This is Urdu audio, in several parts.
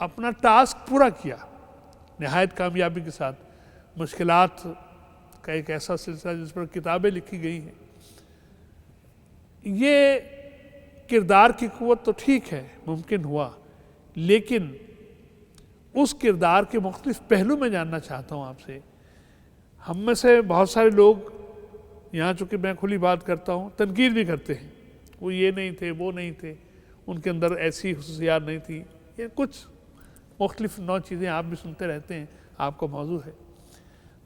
اپنا ٹاسک پورا کیا نہایت کامیابی کے ساتھ. مشکلات کا ایک ایسا سلسلہ جس پر کتابیں لکھی گئی ہیں. یہ کردار کی قوت تو ٹھیک ہے ممکن ہوا، لیکن اس کردار کے مختلف پہلو میں جاننا چاہتا ہوں آپ سے. ہم میں سے بہت سارے لوگ یہاں چونکہ میں کھلی بات کرتا ہوں تنقید بھی کرتے ہیں، وہ یہ نہیں تھے، وہ نہیں تھے، ان کے اندر ایسی خصوصیات نہیں تھی، یہ کچھ مختلف نوع چیزیں آپ بھی سنتے رہتے ہیں، آپ کا موضوع ہے.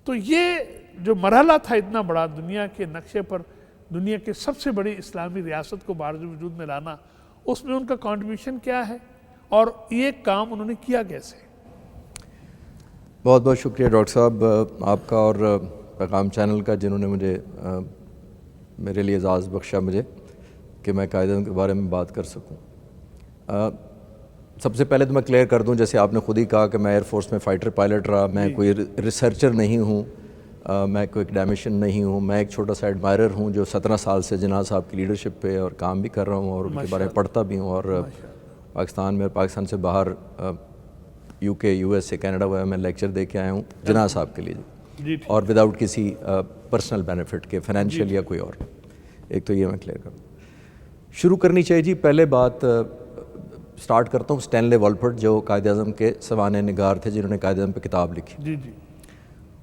تو یہ جو مرحلہ تھا اتنا بڑا دنیا کے نقشے پر، دنیا کے سب سے بڑی اسلامی ریاست کو بارز وجود میں لانا، اس میں ان کا کنٹریبیوشن کیا ہے اور یہ کام انہوں نے کیا کیسے؟ بہت بہت شکریہ ڈاکٹر صاحب آپ کا اور پیغام چینل کا، جنہوں نے مجھے میرے لیے اعزاز بخشا مجھے کہ میں قائد اعظم کے بارے میں بات کر سکوں. سب سے پہلے تو میں کلیئر کر دوں، جیسے آپ نے خود ہی کہا کہ میں ایئر فورس میں فائٹر پائلٹ رہا، میں کوئی ریسرچر نہیں ہوں، میں کوئی اکیڈیمشین نہیں ہوں، میں ایک چھوٹا سا ایڈمائرر ہوں جو 17 سال سے جناح صاحب کی لیڈرشپ پہ اور کام بھی کر رہا ہوں اور ان کے بارے میں پڑھتا بھی ہوں. اور پاکستان میں اور پاکستان سے باہر یو کے، یو ایس سے، کینیڈا وغیرہ میں لیکچر دے کے آیا ہوں جناح صاحب کے لیے، اور وداؤٹ کسی پرسنل بینیفٹ کے، فائنینشیل یا کوئی اور. ایک تو یہ میں کلیئر کروں. شروع کرنی چاہیے جی. پہلے بات سٹارٹ کرتا ہوں اسٹینلے والپرٹ جو قائد اعظم کے سوانح نگار تھے، جنہوں نے قائد اعظم پہ کتاب لکھی.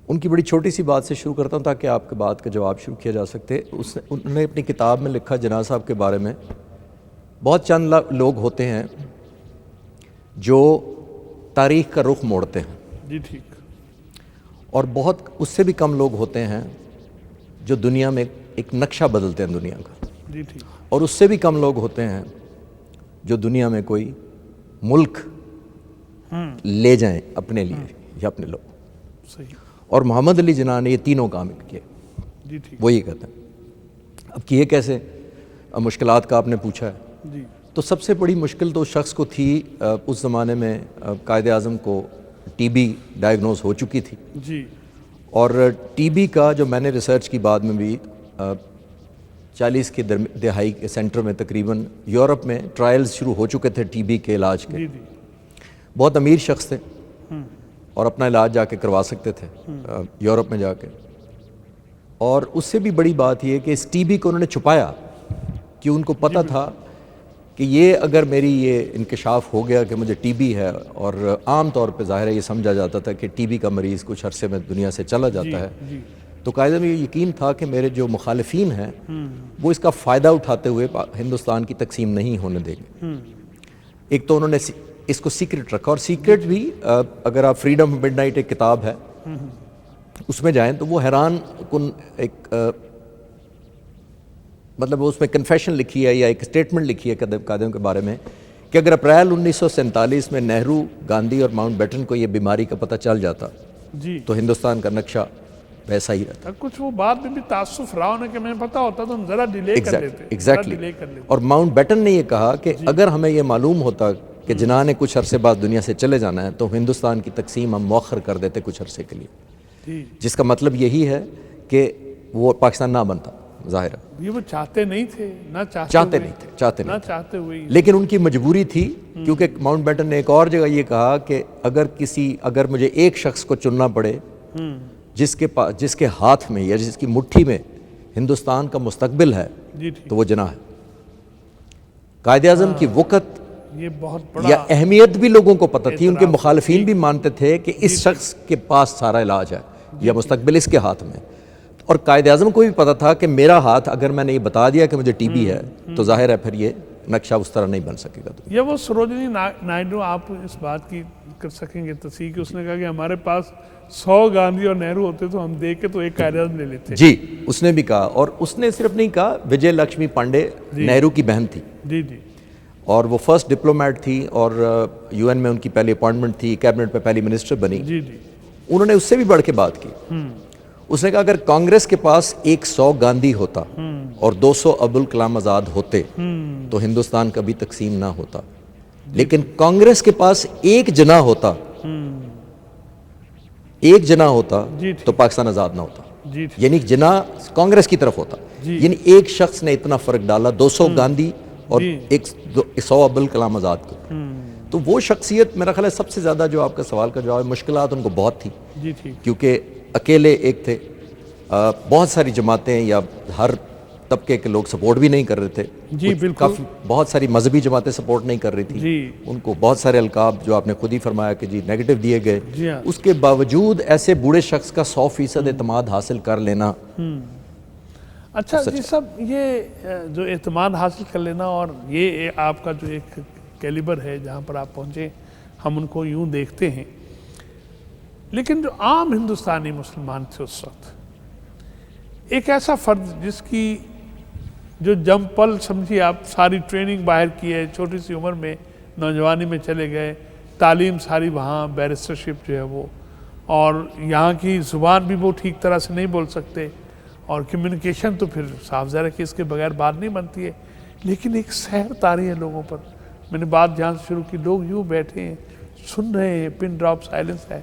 ان کی بڑی چھوٹی سی بات سے شروع کرتا ہوں تاکہ آپ کے بات کا جواب شروع کیا جا سکتے. انہوں نے اپنی کتاب میں لکھا جناح صاحب کے بارے میں، بہت چند لوگ ہوتے ہیں جو تاریخ کا رخ موڑتے ہیں، جی ٹھیک، اور بہت اس سے بھی کم لوگ ہوتے ہیں جو دنیا میں ایک نقشہ بدلتے ہیں دنیا کا، جی ٹھیک، اور اس سے بھی کم لوگ ہوتے ہیں جو دنیا میں کوئی ملک لے جائیں اپنے لیے یا اپنے لوگ. صحیح، اور محمد علی جناح نے یہ تینوں کام کیے. جی ٹھیک، وہ یہ کہتے ہیں. اب کیے کیسے؟ مشکلات کا آپ نے پوچھا ہے، جی تو سب سے بڑی مشکل تو اس شخص کو تھی، اس زمانے میں قائد اعظم کو ٹی بی ڈائگنوز ہو چکی تھی، جی اور ٹی بی کا جو میں نے ریسرچ کی بعد میں بھی 40 کی دہائی کے سینٹر میں تقریباً یورپ میں ٹرائلز شروع ہو چکے تھے ٹی بی کے علاج کے. جی جی بہت امیر شخص تھے اور اپنا علاج جا کے کروا سکتے تھے یورپ میں جا کے. اور اس سے بھی بڑی بات یہ کہ اس ٹی بی کو انہوں نے چھپایا، کہ ان کو پتہ تھا کہ یہ اگر میری یہ انکشاف ہو گیا کہ مجھے ٹی بی ہے، اور عام طور پہ ظاہر ہے یہ سمجھا جاتا تھا کہ ٹی بی کا مریض کچھ عرصے میں دنیا سے چلا جاتا ہے، جی تو قائد اعظم یہ یقین تھا کہ میرے جو مخالفین ہیں وہ اس کا فائدہ اٹھاتے ہوئے ہندوستان کی تقسیم نہیں ہونے دیں گے. ایک تو انہوں نے اس کو سیکرٹ رکھا، اور سیکرٹ بھی اگر آپ فریڈم مڈ نائٹ ایک کتاب ہے اس میں جائیں تو وہ حیران کن ایک مطلب اس میں کنفیشن لکھی ہے یا ایک سٹیٹمنٹ لکھی ہے قائد اعظم کے بارے میں کہ اگر اپریل 1947 میں نہرو، گاندھی اور ماؤنٹ بیٹن کو یہ بیماری کا پتہ چل جاتا جی، تو ہندوستان کا نقشہ ویسا ہی رہتا. کچھ وہ بات میں بھی تعصف رہا ہونے کہ میں پتہ ہوتا تو ہم ذرا ڈیلے کر لیتے، ایگزیکٹلی. اور ماؤنٹ بیٹن نے یہ کہا کہ اگر ہمیں یہ معلوم ہوتا کہ جناح نے کچھ عرصے بعد دنیا سے چلے جانا ہے تو ہندوستان کی تقسیم ہم مؤخر کر دیتے کچھ عرصے کے لیے، جس کا مطلب یہی ہے کہ وہ پاکستان نہ بنتا. ظاہر ہے یہ وہ چاہتے نہیں تھے، نہ چاہتے نہیں چاہتے ہوئے، لیکن ان کی مجبوری تھی، کیونکہ ماؤنٹ بیٹن نے ایک اور جگہ یہ کہا کہ اگر مجھے ایک شخص کو چننا پڑے جس کے ہاتھ میں یا جس کی مٹھی میں ہندوستان کا مستقبل ہے تو وہ جناح ہے. قائد اعظم کی وقت یہ بہت بڑا یا اہمیت بھی لوگوں کو پتہ تھی، ان کے مخالفین بھی مانتے تھے کہ اس شخص کے پاس سارا علاج ہے یا مستقبل اس کے ہاتھ میں. اور قائد اعظم کو بھی پتہ تھا کہ میرا ہاتھ اگر میں نے یہ بتا دیا کہ مجھے ٹی بی ہے تو ظاہر ہے پھر یہ نقشہ اس طرح نہیں بن سکے گا. یہ وہ سروجنی نائیڈو، آپ اس بات کی کر سکیں گے تصحیح کہ اس نے کہا کہ ہمارے پاس 100 گاندھی اور نہرو ہوتے تو ہم دیکھ کے تو ایک قائد اعظم لے لیتے. جی اس نے بھی کہا، اور اس نے صرف نہیں کہا، وجے لکشمی پانڈے نہرو کی بہن تھی، جی جی، اور وہ فرسٹ ڈپلومیٹ تھی، اور یو این میں ان کی پہلی اپوائنٹمنٹ تھی، کیبنٹ میں پہلی منسٹر بنی. جی جی، انہوں نے اس سے بھی بڑھ کے بات کی. اس نے کہا اگر کانگریس کے پاس 100 گاندھی ہوتا اور 200 ابوالکلام آزاد ہوتے تو ہندوستان کبھی تقسیم نہ ہوتا، لیکن کانگریس کے پاس ایک جناح ہوتا تو پاکستان آزاد نہ ہوتا. یعنی جناح کانگریس کی طرف ہوتا، یعنی ایک شخص نے اتنا فرق ڈالا، 200 گاندھی اور 100 ابوالکلام آزاد کو. تو وہ شخصیت میرا خیال ہے سب سے زیادہ جو آپ کا سوال کا جواب ہے، مشکلات ان کو بہت تھی جی ٹھیک. کیونکہ اکیلے ایک تھے، بہت ساری جماعتیں یا ہر طبقے کے لوگ سپورٹ بھی نہیں کر رہے تھے. جی بالکل. کافی بہت ساری مذہبی جماعتیں سپورٹ نہیں کر رہی تھی. جی. ان کو بہت سارے القاب جو آپ نے خود ہی فرمایا کہ جی نیگیٹو دیے گئے. جی ہاں. اس کے باوجود ایسے بوڑھے شخص کا 100% اعتماد حاصل کر لینا. اچھا جی صاحب، یہ جو اعتماد حاصل کر لینا اور یہ آپ کا جو ایک کیلیبر ہے جہاں پر آپ پہنچے، ہم ان کو یوں دیکھتے ہیں، لیکن جو عام ہندوستانی مسلمان تھے اس وقت، ایک ایسا فرد جس کی جو جم پل سمجھیے آپ ساری ٹریننگ باہر کی ہے، چھوٹی سی عمر میں نوجوانی میں چلے گئے، تعلیم ساری وہاں، بیرسٹرشپ جو ہے وہ، اور یہاں کی زبان بھی وہ ٹھیک طرح سے نہیں بول سکتے، اور کمیونیکیشن تو پھر صاف ظاہر ہے کہ اس کے بغیر بات نہیں بنتی ہے، لیکن ایک سحر طاری ہے لوگوں پر. میں نے بات جہاں سے شروع کی، لوگ یوں بیٹھے ہیں سن رہے ہیں، پن ڈراپ سائلنس ہے،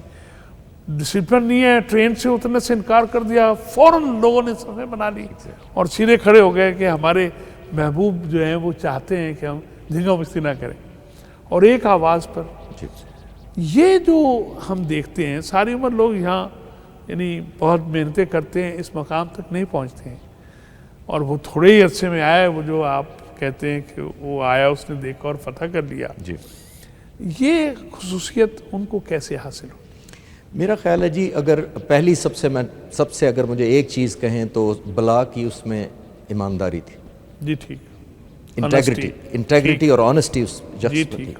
ڈسپلن نہیں ہے، ٹرین سے اترنے سے انکار کر دیا، فوراً لوگوں نے صفحے بنا لی اور سیدھے کھڑے ہو گئے کہ ہمارے محبوب جو ہیں وہ چاہتے ہیں کہ ہم دھنگا مستی نہ کریں، اور ایک آواز پر. یہ جو ہم دیکھتے ہیں ساری عمر لوگ یہاں یعنی بہت محنتیں کرتے ہیں، اس مقام تک نہیں پہنچتے ہیں، اور وہ تھوڑے ہی عرصے میں آیا وہ جو آپ کہتے ہیں کہ وہ آیا، اس نے دیکھا اور فتح کر لیا. جی یہ خصوصیت ان کو کیسے حاصل ہو؟ میرا خیال ہے جی، اگر پہلی سب سے اگر مجھے ایک چیز کہیں تو بلا کی اس میں ایمانداری تھی. جی ٹھیک. انٹیگریٹی اور آنیسٹی اس شخص میں تھی.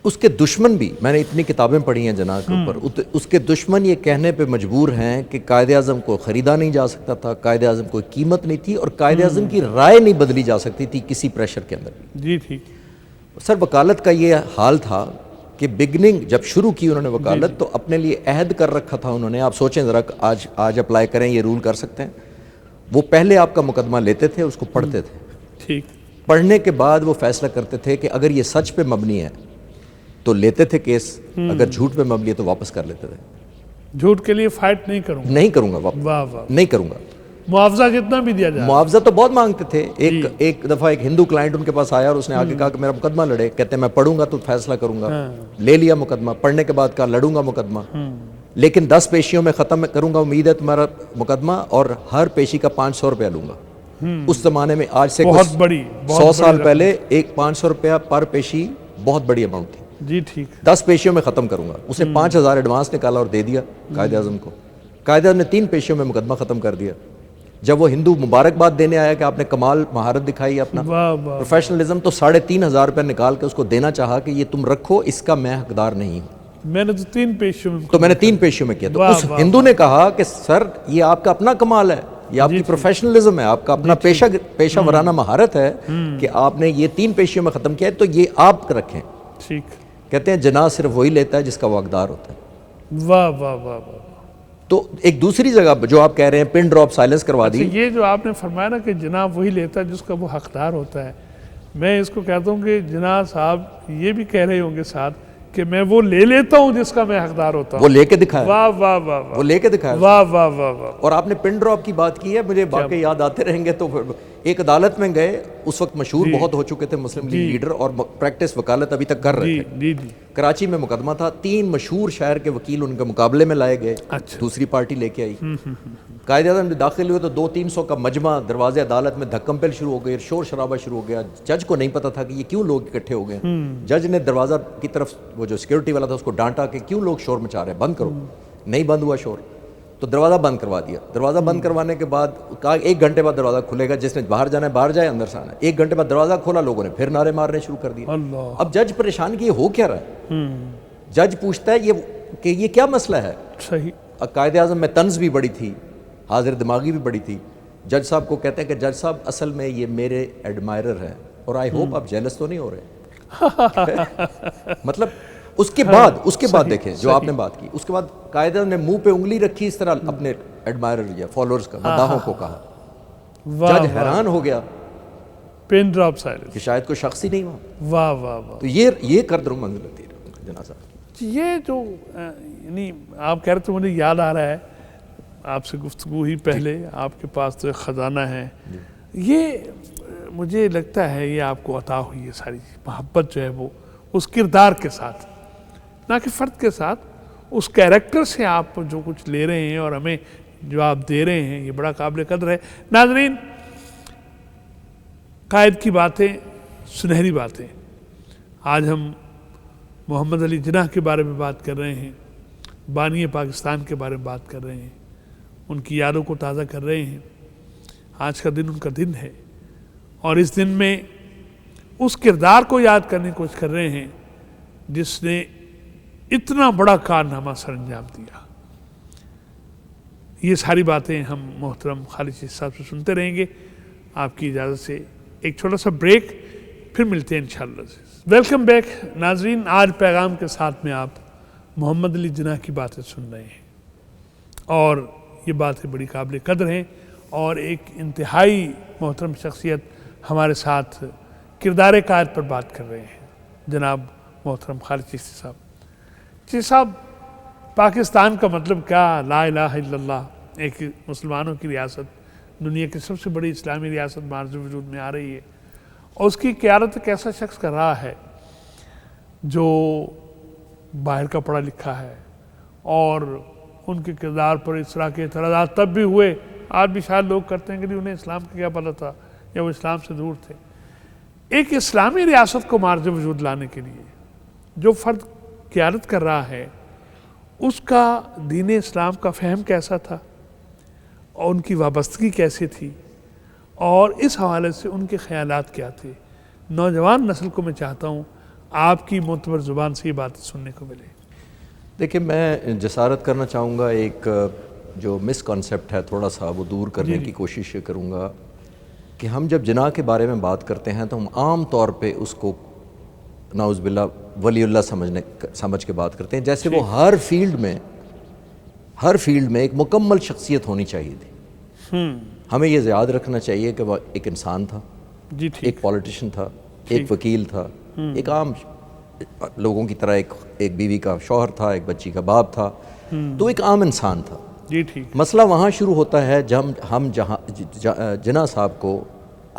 اس کے دشمن بھی، میں نے اتنی کتابیں پڑھی ہیں جناح کے اوپر، اس کے دشمن یہ کہنے پہ مجبور ہیں کہ قائد اعظم کو خریدا نہیں جا سکتا تھا، قائد اعظم کوئی قیمت نہیں تھی، اور قائد اعظم کی رائے نہیں بدلی جا سکتی تھی کسی پریشر کے اندر. جی ٹھیک. سر وکالت کا یہ حال تھا کہ بگننگ جب شروع کی انہوں نے وکالت تو اپنے لیے عہد کر رکھا تھا انہوں نے. آپ سوچیں ذرا، آج اپلائی کریں، یہ رول کر سکتے ہیں. وہ پہلے آپ کا مقدمہ لیتے تھے، اس کو پڑھتے تھے، ٹھیک. پڑھنے کے بعد وہ فیصلہ کرتے تھے کہ اگر یہ سچ پہ مبنی ہے تو لیتے تھے کیس، اگر جھوٹ پہ مبنی ہے تو واپس کر لیتے تھے. جھوٹ کے لیے فائٹ نہیں کروں گا، نہیں کروں گا واپس، واہ واہ، نہیں کروں گا. معاوضہ جتنا بھی دیا جائے. معاوضہ تو بہت مانگتے تھے. ایک دفعہ ایک ہندو کلائنٹ ان کے پاس آیا اور اس نے آگے کہا کہ میرا مقدمہ لڑے. کہتے ہیں میں پڑھوں گا تو فیصلہ کروں گا. لے لیا مقدمہ، پڑھنے کے بعد کہا لڑوں گا مقدمہ، لیکن 10 پیشیوں میں ختم کروں گا، امید ہے تمہارا مقدمہ، اور ہر پیشی کا 500 روپیہ لوں گا. اس زمانے میں آج سے بہت بڑی 100 سال پہلے ایک 500 روپیہ پر پیشی بہت بڑی اماؤنٹ تھی. جی ٹھیک. 10 پیشیوں میں ختم کروں گا. اس نے 5000 ایڈوانس نکالا اور دے دیا قائد اعظم کو. قائد اعظم نے 3 پیشیوں میں مقدمہ ختم کر دیا. جب وہ ہندو مبارکباد دینے آیا کہ آپ نے کمال مہارت دکھائی اپنا پروفیشنلزم، تو 3500 روپے نکال کے اس کو دینا چاہا کہ یہ تم رکھو، اس کا میں حقدار نہیں ہوں. میں نے تو 3 پیشوں میں، تو میں نے 3 پیشوں میں کیا. تو اس ہندو نے کہا کہ سر یہ آپ کا اپنا کمال ہے، یہ آپ کی پروفیشنلزم ہے، آپ کا اپنا پیشہ ورانہ مہارت ہے کہ آپ نے یہ 3 پیشوں میں ختم کیا ہے، تو یہ آپ رکھیں. ٹھیک. کہتے ہیں جناح صرف وہی لیتا ہے جس کا وہ حقدار ہوتا ہے. واہ واہ واہ واہ. تو ایک دوسری جگہ جو آپ کہہ رہے ہیں پن ڈراپ سائلنس کروا دی، یہ جو آپ نے فرمایا نا کہ جناح وہی لیتا ہے جس کا وہ حقدار ہوتا ہے، میں اس کو کہتا ہوں کہ جناح صاحب یہ بھی کہہ رہے ہوں گے ساتھ کہ میں وہ لے لیتا ہوں جس کا میں حقدار ہوتا ہوں. وہ لے کے دکھایا. واہ واہ واہ واہ. وہ لے کے دکھایا. واہ واہ واہ واہ. اور آپ نے پن ڈراپ کی بات کی ہے، مجھے واقعی یاد آتے رہیں گے. تو ایک عدالت میں گئے، اس وقت مشہور بہت ہو چکے تھے مسلم لیگ لیڈر، اور پریکٹس وکالت ابھی تک کر رہے تھے. کراچی میں مقدمہ تھا، 3 مشہور شہر کے وکیل ان کے مقابلے میں لائے گئے. دوسری پارٹی لے کے آئی. قائد اعظم داخل ہوئے تو 200-300 کا مجمع دروازے عدالت میں دھکم پل شروع ہو گئی، شور شرابہ شروع ہو گیا. جج کو نہیں پتا تھا کہ یہ کیوں لوگ اکٹھے ہو گئے. جج نے دروازہ کی طرف، وہ جو سیکورٹی والا تھا اس کو ڈانٹا کہ کیوں لوگ شور مچا رہے ہیں، بند کرو. نہیں بند ہوا شور، تو دروازہ بند کروا دیا. دروازہ بند کروانے کے بعد کہا 1 گھنٹے بعد دروازہ کھلے گا، جس نے باہر جانا ہے باہر جائے، اندر سے آنا ہے. 1 گھنٹے بعد دروازہ کھولا، لوگوں نے پھر نعرے مارنے شروع کر دیے. اب جج پریشان کہ یہ ہو کیا رہا ہے. جج پوچھتا ہے کہ یہ کیا مسئلہ ہے. صحیح. قائد اعظم میں طنز بھی بڑی تھی، حاضر دماغی بھی بڑی تھی. جج صاحب کو کہتے ہیں کہ جج صاحب اصل میں یہ میرے ایڈمائرر ہیں، اور آئی ہوپ آپ جیلس تو نہیں ہو رہے. مطلب اس کے بعد دیکھیں جو آپ نے بات کی، اس کے بعد قائد اعظم نے منہ پہ انگلی رکھی اس طرح اپنے ایڈمائرر یا فالوورز کا، مداحوں کو کہا. جج حیران ہو گیا پن ڈراپ سائلنس کہ شاید کوئی شخص ہی نہیں ہوا. واہ واہ واہ. تو یہ قدر و منزلت ہے جناح صاحب. یہ جو یعنی آپ کہہ رہے تھے، مجھے یاد آ رہا ہے آپ سے گفتگو ہی پہلے، آپ کے پاس تو ایک خزانہ ہے. یہ مجھے لگتا ہے یہ آپ کو عطا ہوئی ہے ساری محبت جو ہے وہ اس کردار کے ساتھ، نہ کہ فرد کے ساتھ، اس کیریکٹر سے آپ جو کچھ لے رہے ہیں اور ہمیں جو آپ دے رہے ہیں، یہ بڑا قابل قدر ہے۔ ناظرین، قائد کی باتیں سنہری باتیں، آج ہم محمد علی جناح کے بارے میں بات کر رہے ہیں، بانی پاکستان کے بارے میں بات کر رہے ہیں، ان کی یادوں کو تازہ کر رہے ہیں۔ آج کا دن ان کا دن ہے، اور اس دن میں اس کردار کو یاد کرنے کی کوشش کر رہے ہیں جس نے اتنا بڑا کارنامہ سر انجام دیا۔ یہ ساری باتیں ہم محترم خالد شیخ صاحب سے سنتے رہیں گے۔ آپ کی اجازت سے ایک چھوٹا سا بریک، پھر ملتے ہیں انشاءاللہ۔ ویلکم بیک ناظرین، آج پیغام کے ساتھ میں آپ محمد علی جناح کی باتیں سن رہے ہیں، اور یہ باتیں بڑی قابل قدر ہیں، اور ایک انتہائی محترم شخصیت ہمارے ساتھ کردار قائد پر بات کر رہے ہیں، جناب محترم خالد چشتی صاحب۔ چشتی صاحب، پاکستان کا مطلب کیا؟ لا الہ الا اللہ، ایک مسلمانوں کی ریاست، دنیا کی سب سے بڑی اسلامی ریاست معرض وجود میں آ رہی ہے، اور اس کی قیادت ایک ایسا شخص کر رہا ہے جو باہر کا پڑھا لکھا ہے، اور ان کے کردار پر اس طرح کے اعتراضات تب بھی ہوئے، آج بھی شاید لوگ کرتے ہیں کہ انہیں اسلام کا کیا پتہ تھا، یا وہ اسلام سے دور تھے۔ ایک اسلامی ریاست کو معرض وجود لانے کے لیے جو فرد قیادت کر رہا ہے، اس کا دین اسلام کا فہم کیسا تھا، اور ان کی وابستگی کیسی تھی، اور اس حوالے سے ان کے خیالات کیا تھے۔ نوجوان نسل کو میں چاہتا ہوں آپ کی معتبر زبان سے یہ باتیں سننے کو ملے۔ دیکھیں، میں جسارت کرنا چاہوں گا، ایک جو مس کنسیپٹ ہے تھوڑا سا وہ دور کرنے کی کوشش کروں گا کہ ہم جب جناح کے بارے میں بات کرتے ہیں تو ہم عام طور پہ اس کو نعوذ باللہ ولی اللہ سمجھ کے بات کرتے ہیں، جیسے وہ ہر فیلڈ میں ایک مکمل شخصیت ہونی چاہیے تھی۔ ہمیں یہ یاد رکھنا چاہیے کہ وہ ایک انسان تھا، ایک پولیٹیشین تھا، ایک وکیل تھا، ایک عام لوگوں کی طرح ایک بیوی کا شوہر تھا، ایک بچی کا باپ تھا، تو ایک عام انسان تھا۔ مسئلہ وہاں شروع ہوتا ہے جب ہم جناح صاحب کو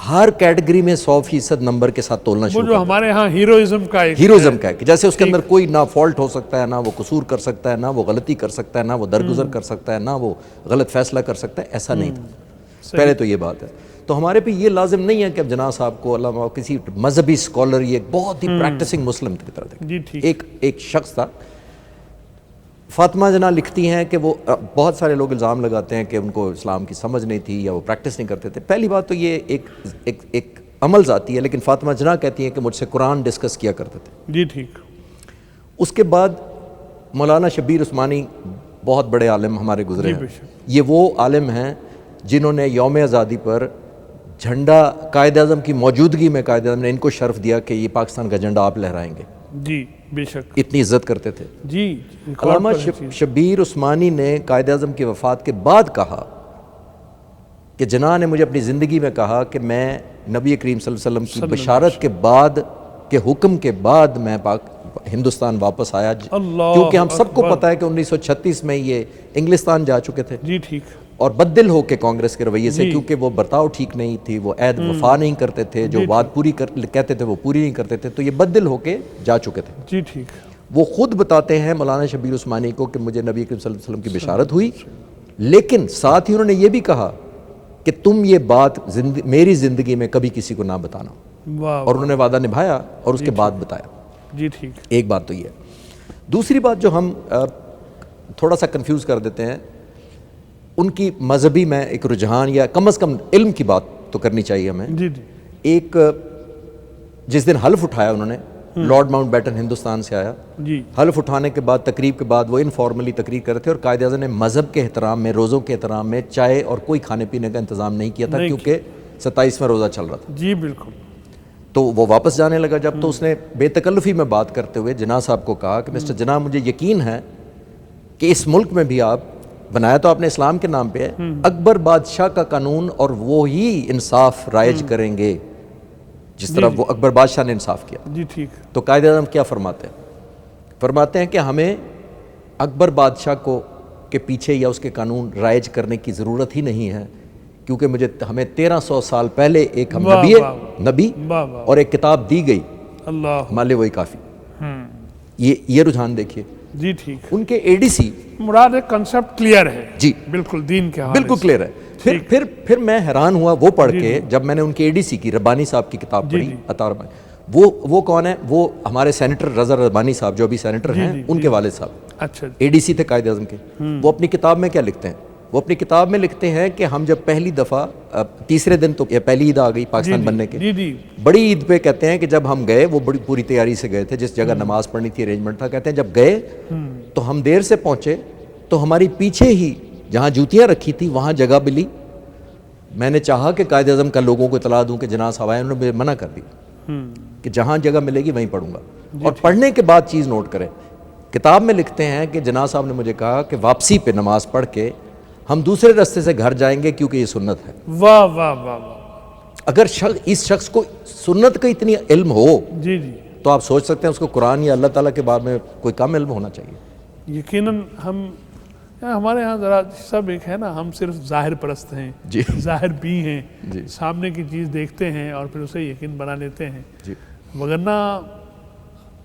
ہر کیٹیگری میں 100% نمبر کے ساتھ تولنا شروع وہ جو ہمارے ہاں ہیروئزم کا ہے کہ جیسے اس کے اندر کوئی نہ فالٹ ہو سکتا ہے، نہ وہ قصور کر سکتا ہے، نہ وہ غلطی کر سکتا ہے، نہ وہ درگزر کر سکتا ہے، نہ وہ غلط فیصلہ کر سکتا ہے، ایسا نہیں تھا۔ پہلے تو یہ بات ہے، تو ہمارے پہ یہ لازم نہیں ہے کہ اب جناح صاحب کو علامہ کسی مذہبی اسکالر، یہ بہت ہی پریکٹسنگ مسلم کی طرح دیکھیں۔ ایک شخص تھا، فاطمہ جناح لکھتی ہیں کہ وہ بہت سارے لوگ الزام لگاتے ہیں کہ ان کو اسلام کی سمجھ نہیں تھی یا وہ پریکٹس نہیں کرتے تھے۔ پہلی بات تو یہ ایک عمل ذاتی ہے، لیکن فاطمہ جناح کہتی ہیں کہ مجھ سے قرآن ڈسکس کیا کرتے تھے۔ اس کے بعد مولانا شبیر عثمانی، بہت بڑے عالم ہمارے گزرے ہیں، یہ وہ عالم ہیں جنہوں نے یوم آزادی پر جھنڈا قائد اعظم کی موجودگی میں قائد اعظم نے ان کو شرف دیا کہ یہ پاکستان کا جھنڈا آپ لہرائیں گے۔ جی بے شک، اتنی عزت کرتے تھے۔ علامہ شبیر عثمانی نے قائد اعظم کی وفات کے بعد کہا کہ جناح نے مجھے اپنی زندگی میں کہا کہ میں نبی کریم صلی اللہ علیہ وسلم کی بشارت کے بعد کے حکم کے بعد میں ہندوستان واپس آیا، کیونکہ ہم سب کو پتہ ہے کہ 1936 میں یہ انگلستان جا چکے تھے، اور بددل ہو کے کانگریس کے رویے سے، کیونکہ وہ برتاؤ ٹھیک نہیں تھی، وہ عہد وفا نہیں کرتے تھے، جو بات پوری کہتے تھے وہ پوری نہیں کرتے تھے، تو یہ بددل ہو کے جا چکے تھے۔ وہ خود بتاتے ہیں مولانا شبیر عثمانی کو کہ مجھے نبی کریم صلی اللہ علیہ وسلم کی بشارت ہوئی، لیکن ساتھ ہی انہوں نے یہ بھی کہا کہ تم یہ بات میری زندگی میں کبھی کسی کو نہ بتانا، اور انہوں نے وعدہ نبھایا اور اس کے بعد بتایا۔ ایک بات تو یہ ہے۔ دوسری بات جو ہم تھوڑا سا کنفیوز کر دیتے ہیں، ان کی مذہبی میں ایک رجحان، یا کم از کم علم کی بات تو کرنی چاہیے ہمیں۔ ایک جس دن حلف اٹھایا انہوں نے، لارڈ ماؤنٹ بیٹن ہندوستان سے آیا، حلف اٹھانے کے بعد تقریب کے بعد وہ انفارملی تقریر کر رہے تھے، اور قائد اعظم نے مذہب کے احترام میں، روزوں کے احترام میں چائے اور کوئی کھانے پینے کا انتظام نہیں کیا تھا، کیونکہ 27واں روزہ چل رہا تھا۔ جی بالکل۔ تو وہ واپس جانے لگا جب، تو اس نے بے تکلفی میں بات کرتے ہوئے جناح صاحب کو کہا کہ مسٹر جناح، مجھے یقین ہے کہ اس ملک میں بھی آپ، بنایا تو آپ نے اسلام کے نام پہ ہے، اکبر بادشاہ کا قانون اور وہی انصاف رائج کریں گے جس طرح وہ اکبر بادشاہ نے انصاف کیا۔ تو قائد اعظم کیا فرماتے ہیں؟ فرماتے ہیں کہ ہمیں اکبر بادشاہ کے پیچھے یا اس کے قانون رائج کرنے کی ضرورت ہی نہیں ہے، کیونکہ ہمیں 1300 سال پہلے ایک نبی اور ایک کتاب دی گئی، ہمارے وہی کافی۔ یہ رجحان دیکھیے. جی ٹھیک. ان کے اے ڈی سی مراد ایک کنسپٹ کلیئر ہے. جی بالکل دین کے حوالے بالکل کلیئر ہے. پھر میں حیران ہوا وہ پڑھ کے جب میں نے ان کے اے ڈی سی کی ربانی صاحب کی کتاب پڑھی عطا ربانی. وہ کون ہے؟ وہ ہمارے سینیٹر رضا ربانی صاحب جو ابھی سینیٹر ہیں ان کے والد صاحب. اچھا. اے ڈی سی تھے قائد اعظم کے. وہ اپنی کتاب میں کیا لکھتے ہیں؟ وہ اپنی کتاب میں لکھتے ہیں کہ ہم جب پہلی دفعہ تیسرے دن تو پہلی عید آ گئی پاکستان بننے کے، بڑی عید پہ کہتے ہیں کہ جب ہم گئے وہ بڑی پوری تیاری سے گئے تھے، جس جگہ نماز پڑھنی تھی ارینجمنٹ تھا، کہتے ہیں جب گئے تو ہم دیر سے پہنچے تو ہماری پیچھے ہی جہاں جوتیاں رکھی تھی وہاں جگہ ملی. میں نے چاہا کہ قائد اعظم کا لوگوں کو اطلاع دوں کہ جناح صاحب آئے، انہوں نے منع کر دی کہ جہاں جگہ ملے گی وہیں پڑھوں گا. اور پڑھنے کے بعد چیز نوٹ کریں، کتاب میں لکھتے ہیں کہ جناح صاحب نے مجھے کہا کہ واپسی پہ نماز پڑھ کے ہم دوسرے راستے سے گھر جائیں گے کیونکہ یہ سنت ہے. واہ واہ واہ واہ. اگر اس شخص کو سنت کا اتنی علم ہو جی جی تو آپ سوچ سکتے ہیں اس کو قرآن یا اللہ تعالیٰ کے بارے میں کوئی کم علم ہونا چاہیے. یقیناً ہمارے ہاں ذرا سب ایک ہے نا، ہم صرف ظاہر پرست ہیں. جی ظاہر بھی ہیں. جی سامنے کی چیز دیکھتے ہیں اور پھر اسے یقین بنا لیتے ہیں. جی وگرنہ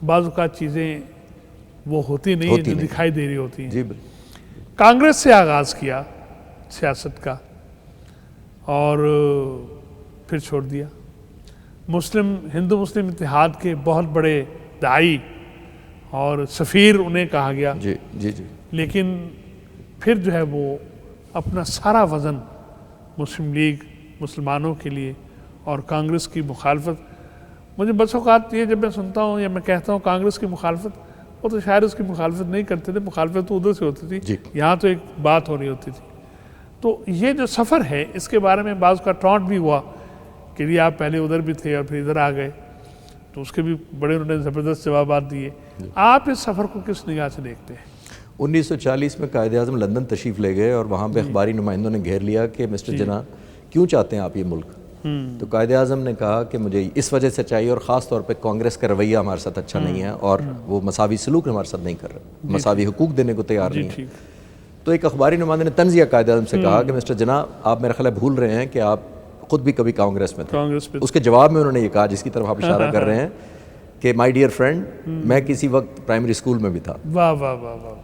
بعض اوقات چیزیں وہ ہوتی نہیں ہیں جو دکھائی دے رہی ہوتی ہیں. جی بالکل. کانگریس سے آغاز کیا سیاست کا اور پھر چھوڑ دیا. ہندو مسلم اتحاد کے بہت بڑے داعی اور سفیر انہیں کہا گیا. جی جی جی. لیکن پھر جو ہے وہ اپنا سارا وزن مسلم لیگ، مسلمانوں کے لیے اور کانگریس کی مخالفت. مجھے بس اوقات یہ جب میں سنتا ہوں یا میں کہتا ہوں کانگریس کی مخالفت، وہ تو شاید اس کی مخالفت نہیں کرتے تھے، مخالفت تو ادھر سے ہوتی تھی. جی. یہاں تو ایک بات ہو رہی ہوتی تھی. تو یہ جو سفر ہے اس کے بارے میں بعض کا ٹانٹ بھی ہوا کہ یہ آپ پہلے ادھر بھی تھے اور پھر ادھر آ گئے، تو اس کے بھی بڑے انہوں نے زبردست جوابات دیے. آپ اس سفر کو کس نگاہ سے دیکھتے ہیں؟ 1940 میں قائد اعظم لندن تشریف لے گئے اور وہاں پہ اخباری نمائندوں نے گھیر لیا کہ مسٹر جناح کیوں چاہتے ہیں آپ یہ ملک؟ تو قائد اعظم نے کہا کہ مجھے اس وجہ سے چاہیے، اور خاص طور پہ کانگریس کا رویہ ہمارے ساتھ اچھا نہیں ہے اور وہ مساوی سلوک ہمارے ساتھ نہیں کر رہے، مساوی حقوق دینے کو تیار نہیں ہے. تو ایک اخباری نمائندے نے طنزیہ قائد اعظم سے کہا کہ مسٹر جناح آپ میرا خیال ہے بھول رہے ہیں کہ آپ خود بھی کبھی کانگریس میں تھے. اس کے جواب میں انہوں نے یہ کہا جس کی طرف آپ اشارہ کر رہے ہیں کہ مائی ڈیئر فرینڈ، میں کسی وقت پرائمری اسکول میں بھی تھا. واہ واہ واہ واہ.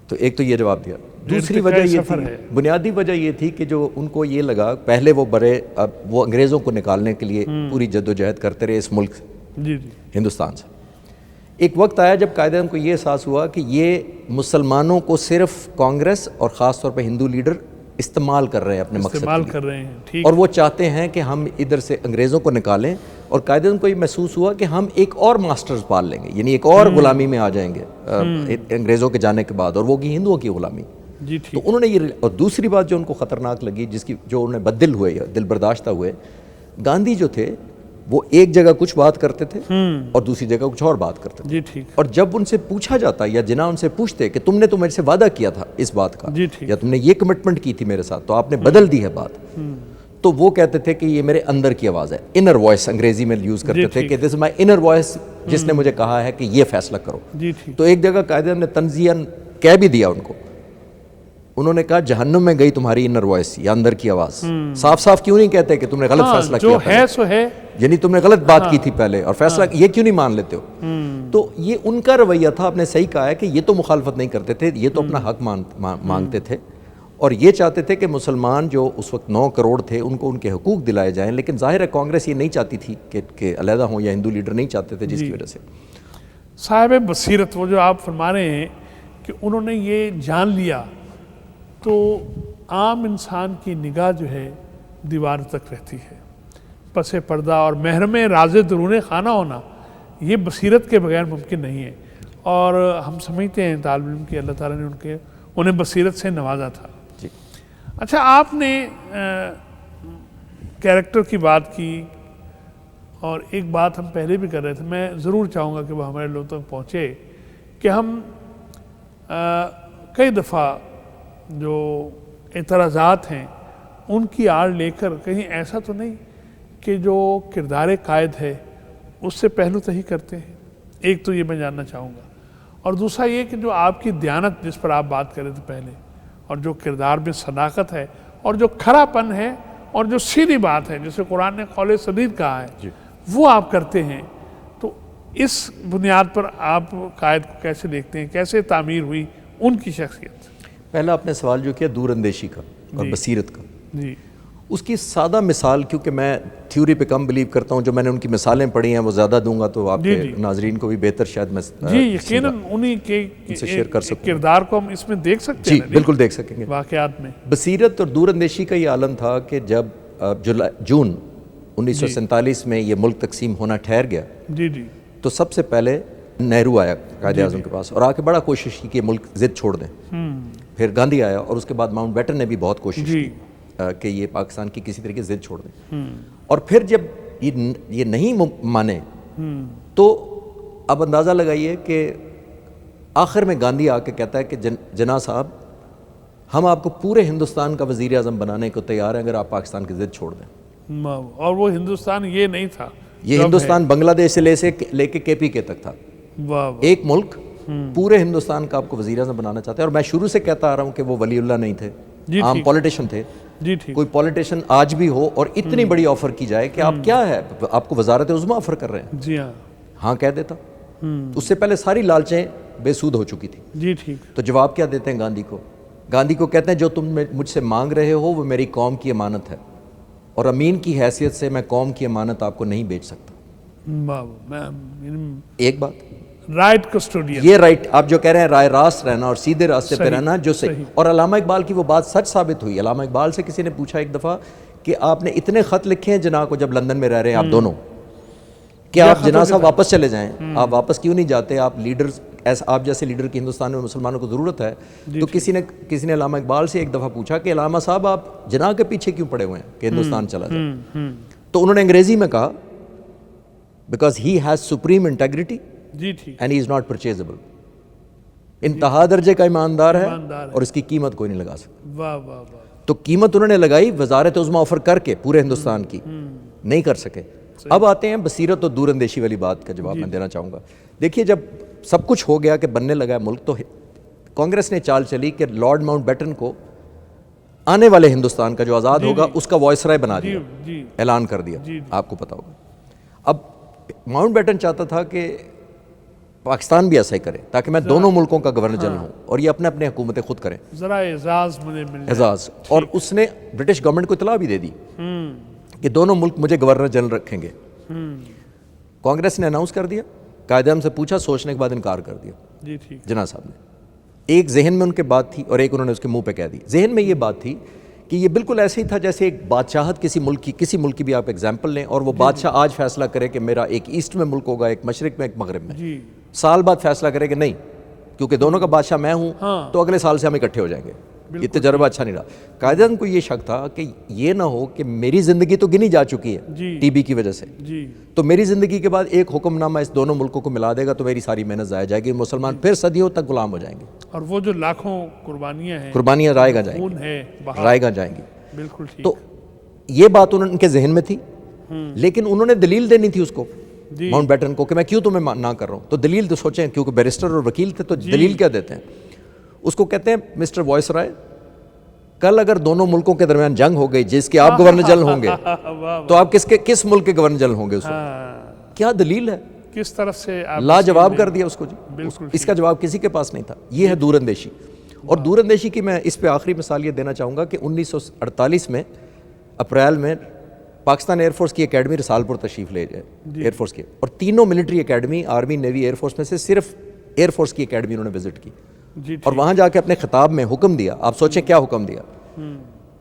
تو ایک تو یہ جواب دیا. دوسری وجہ یہ تھی، بنیادی وجہ یہ تھی کہ جو ان کو یہ لگا، پہلے وہ وہ انگریزوں کو نکالنے کے لیے پوری جد و جہد کرتے رہے اس ملک سے، ہندوستان سے. ایک وقت آیا جب قائد اعظم کو یہ احساس ہوا کہ یہ مسلمانوں کو صرف کانگریس اور خاص طور پہ ہندو لیڈر استعمال کر رہے ہیں اپنے مقصد کے لیے، اور وہ چاہتے ہیں کہ ہم ادھر سے انگریزوں کو نکالیں. اور قائد اعظم کو یہ محسوس ہوا کہ ہم ایک اور ماسٹرز پال لیں گے، یعنی ایک اور غلامی میں آ جائیں گے انگریزوں کے جانے کے بعد، اور وہ کی ہندوؤں کی غلامی. تو انہوں نے یہ، اور دوسری بات جو ان کو خطرناک لگی، جس کی جو انہیں بددل ہوئے یا دل برداشتہ ہوئے، گاندھی جو تھے وہ ایک جگہ کچھ بات کرتے تھے اور دوسری جگہ کچھ اور بات کرتے تھے. اور جب ان سے پوچھا جاتا یا جناح ان سے پوچھتے کہ تم نے تو میرے سے وعدہ کیا تھا اس بات کا، یا تم نے یہ کمٹمنٹ کی تھی میرے ساتھ تو آپ نے بدل دی ہے بات، تو وہ کہتے تھے کہ یہ میرے اندر کی آواز ہے. انر وائس انگریزی میں یوز کرتے تھے کہ دس از مائی انر وائس، جس نے مجھے کہا ہے کہ یہ فیصلہ کرو. تو ایک جگہ قائد اعظم نے طنزیاً کہہ بھی دیا ان کو، انہوں نے کہا جہنم میں گئی تمہاری انر وائس یا اندر کی آواز. صاف صاف کیوں نہیں کہتے کہ تم نے غلط فیصلہ کیا، جو ہے سو ہے، یعنی تم نے غلط بات کی تھی پہلے اور فیصلہ یہ کیوں نہیں مان لیتے ہو. تو یہ ان کا رویہ تھا. آپ نے صحیح کہا ہے کہ یہ تو مخالفت نہیں کرتے تھے، یہ تو اپنا حق مانگتے تھے، اور یہ چاہتے تھے کہ مسلمان جو اس وقت 9 کروڑ تھے ان کو ان کے حقوق دلائے جائیں. لیکن ظاہر ہے کانگریس یہ نہیں چاہتی تھی کہ علیحدہ ہوں، یا ہندو لیڈر نہیں چاہتے تھے، جس کی وجہ سے. صاحب بصیرت وہ جو آپ فرما رہے ہیں کہ انہوں نے یہ جان لیا، تو عام انسان کی نگاہ جو ہے دیوار تک رہتی ہے. پس پردہ اور محرم راز درون خانہ ہونا یہ بصیرت کے بغیر ممکن نہیں ہے. اور ہم سمجھتے ہیں طالب علم کی اللہ تعالیٰ نے انہیں بصیرت سے نوازا تھا. اچھا، آپ نے کیریکٹر کی بات کی، اور ایک بات ہم پہلے بھی کر رہے تھے، میں ضرور چاہوں گا کہ وہ ہمارے لوگوں تک پہنچے، کہ ہم کئی دفعہ جو اعتراضات ہیں ان کی آڑ لے کر کہیں ایسا تو نہیں کہ جو کردار قائد ہے اس سے پہلو تہی کرتے ہیں. ایک تو یہ میں جاننا چاہوں گا، اور دوسرا یہ کہ جو آپ کی دیانت جس پر آپ بات کر رہے تھے پہلے، اور جو کردار میں صداقت ہے اور جو کھرا پن ہے اور جو سیدھی بات ہے، جسے قرآن نے قول سدید کہا ہے، وہ آپ کرتے ہیں. تو اس بنیاد پر آپ قائد کو کیسے دیکھتے ہیں, کیسے تعمیر ہوئی ان کی شخصیت؟ پہلا آپ نے سوال جو کیا دور اندیشی کا اور بصیرت کا, جی اس کی سادہ مثال, کیونکہ میں تھیوری پہ کم بلیو کرتا ہوں, جو میں نے ان کی مثالیں پڑھی ہیں وہ زیادہ دوں گا تو آپ کے ناظرین کو بھی بہتر شاید میں جی یقیناً انہی کے سے شیئر کر سکوں. کردار کو ہم اس میں دیکھ سکتے جی ہیں. بالکل دیکھ سکیں گے. واقعات میں بصیرت اور دور اندیشی کا یہ عالم تھا کہ جب جون 1947 میں یہ ملک تقسیم ہونا ٹھہر گیا, جی جی تو سب سے پہلے نہرو آیا قائد اعظم کے پاس اور آ کے بڑا کوشش کی کہ ملک ضد چھوڑ دیں. پھر گاندھی آیا اور اس کے بعد ماؤنٹ بیٹن نے بھی بہت کوشش کی کہ یہ پاکستان کی کسی طریقے ضد چھوڑ دیں. اور پھر جب یہ نہیں مانے تو اب اندازہ لگائیے کہ آخر میں گاندھی آ کے کہتا ہے کہ جناح صاحب ہم آپ کو پورے ہندوستان کا وزیر اعظم بنانے کو تیار ہیں اگر آپ پاکستان کی ضد چھوڑ دیں. اور وہ ہندوستان یہ نہیں تھا, یہ ہندوستان بنگلہ دیش سے لے کے کے پی کے تک تھا. ایک ملک پورے ہندوستان کا آپ کو وزیر اعظم بنانا چاہتے ہیں. اور میں شروع سے کہتا آ رہا ہوں کہ وہ ولی اللہ نہیں تھے, عام پولیٹیشن تھے. کوئی پولیٹیشن آج بھی ہو اور اتنی بڑی آفر کی جائے کہ آپ کیا ہے, آپ کو وزارت عظمیٰ آفر کر رہے ہیں, جی ہاں کہہ دیتا. اس سے پہلے ساری لالچیں بے سود ہو چکی تھی. جی ٹھیک. تو جواب کیا دیتے ہیں گاندھی کو؟ گاندھی کو کہتے ہیں جو تم مجھ سے مانگ رہے ہو وہ میری قوم کی امانت ہے, اور امین کی حیثیت سے میں قوم کی امانت آپ کو نہیں بیچ سکتا. ایک بات, رائٹ کسٹوڈین, یہ رائٹ آپ جو کہہ رہے ہیں رائے راست رہنا اور سیدھے راستے پہ رہنا جو صحیح. اور علامہ اقبال کی وہ بات سچ ثابت ہوئی. علامہ اقبال سے کسی نے پوچھا ایک دفعہ کہ آپ نے اتنے خط لکھے ہیں جناح کو جب لندن میں رہ رہے ہیں آپ دونوں, کہ آپ جناح صاحب واپس چلے جائیں, آپ واپس کیوں نہیں جاتے, آپ لیڈر ایسا آپ جیسے لیڈر کی ہندوستان میں مسلمانوں کو ضرورت ہے. تو کسی نے علامہ اقبال سے ایک دفعہ پوچھا کہ علامہ صاحب آپ جناح کے پیچھے کیوں پڑے ہوئے ہیں کہ ہندوستان چلا جائے؟ تو انہوں نے انگریزی میں کہا because he has supreme integrity and he is not purchasable. انتہا درجے کا ایماندار ہے اور اس کی قیمت کوئی نہیں لگا سکتا. تو قیمت انہوں نے لگائی وزارت عظمیٰ آفر کر کے پورے ہندوستان کی, نہیں کر سکے. اب آتے ہیں بصیرت اور دور اندیشی والی بات کا جواب میں دینا چاہوں گا. دیکھیے جب سب کچھ ہو گیا کہ بننے لگا ملک, تو کانگریس نے چال چلی کہ لارڈ ماؤنٹ بیٹن کو آنے والے ہندوستان کا جو آزاد ہوگا اس کا وائس رائے بنا دیا, اعلان کر دیا. آپ کو پتا ہوگا اب ماؤنٹ بیٹن چاہتا تھا کہ پاکستان بھی ایسا ہی کرے تاکہ میں دونوں ملکوں کا گورنر جنرل ہوں اور یہ اپنے اپنے حکومتیں خود کریں, ذرا اعزاز مجھے مل اعزاز. اور اس نے برٹش گورنمنٹ کو اطلاع بھی دے دی کہ دونوں ملک مجھے گورنر جنرل رکھیں گے. کانگریس نے اناؤنس کر دیا, قائد اعظم سے پوچھا, سوچنے کے بعد انکار کر دیا. جی ٹھیک. جناح صاحب نے ایک ذہن میں ان کے بات تھی اور ایک انہوں نے اس کے منہ پہ کہہ دی. ذہن میں یہ بات تھی کہ یہ بالکل ایسے ہی تھا جیسے ایک بادشاہت کسی ملک کی بھی آپ ایگزامپل لیں اور وہ بادشاہ آج فیصلہ کرے کہ میرا ایک ایسٹ میں ملک ہوگا, ایک مشرق میں, ایک مغرب میں. سال بعد فیصلہ کرے کہ نہیں کیونکہ دونوں کا بادشاہ میں ہوں تو اگلے سال سے ہم اکٹھے ہو جائیں گے. یہ تجربہ اچھا نہیں رہا. قائد اعظم کو یہ شک تھا کہ یہ نہ ہو کہ میری زندگی تو گنی جا چکی ہے ٹی بی کی وجہ سے, تو میری زندگی کے بعد ایک حکم نامہ اس دونوں ملکوں کو ملا دے گا تو میری ساری محنت ضائع جائے گی, مسلمان پھر صدیوں تک غلام ہو جائیں گے. اور وہ جو لاکھوں قربانیاں ہیں, قربانیاں رائے گاہ جائیں گی. بالکل ٹھیک. تو یہ بات ان کے ذہن میں تھی, لیکن انہوں نے دلیل دینی تھی اس کو ماؤنٹ بیٹن کو کہ میں کیوں تمہیں نہ کر رہا ہوں. تو دلیل تو سوچیں, کیونکہ بیرسٹر اور وکیل تھے تو دلیل کیا دیتے ہیں اس کو؟ کہتے ہیں مسٹر وائس رائے, کل اگر دونوں ملکوں کے درمیان جنگ ہو گئی جس کے آپ گورنر جنرل ہوں گے تو آپ کس ملک کے گورنر جنرل ہوں گے اس وقت؟ کیا دلیل ہے, کس طرف سے لاجواب کر دیا اس کو. جی اس کا جواب کسی کے پاس نہیں تھا. یہ ہے دور اندیشی. اور دور اندیشی کی میں اس پہ آخری مثال یہ دینا چاہوں گا کہ 1948 میں اپریل میں پاکستان ایئر فورس کی اکیڈمی رسالپور تشریف لے جائے ایئر فورس کی, اور تینوں military academy army navy air force میں سے صرف ایئر فورس کی اکیڈمی انہوں نے وزٹ کی اور وہاں جا کے اپنے خطاب میں حکم دیا. آپ سوچیں کیا حکم دیا.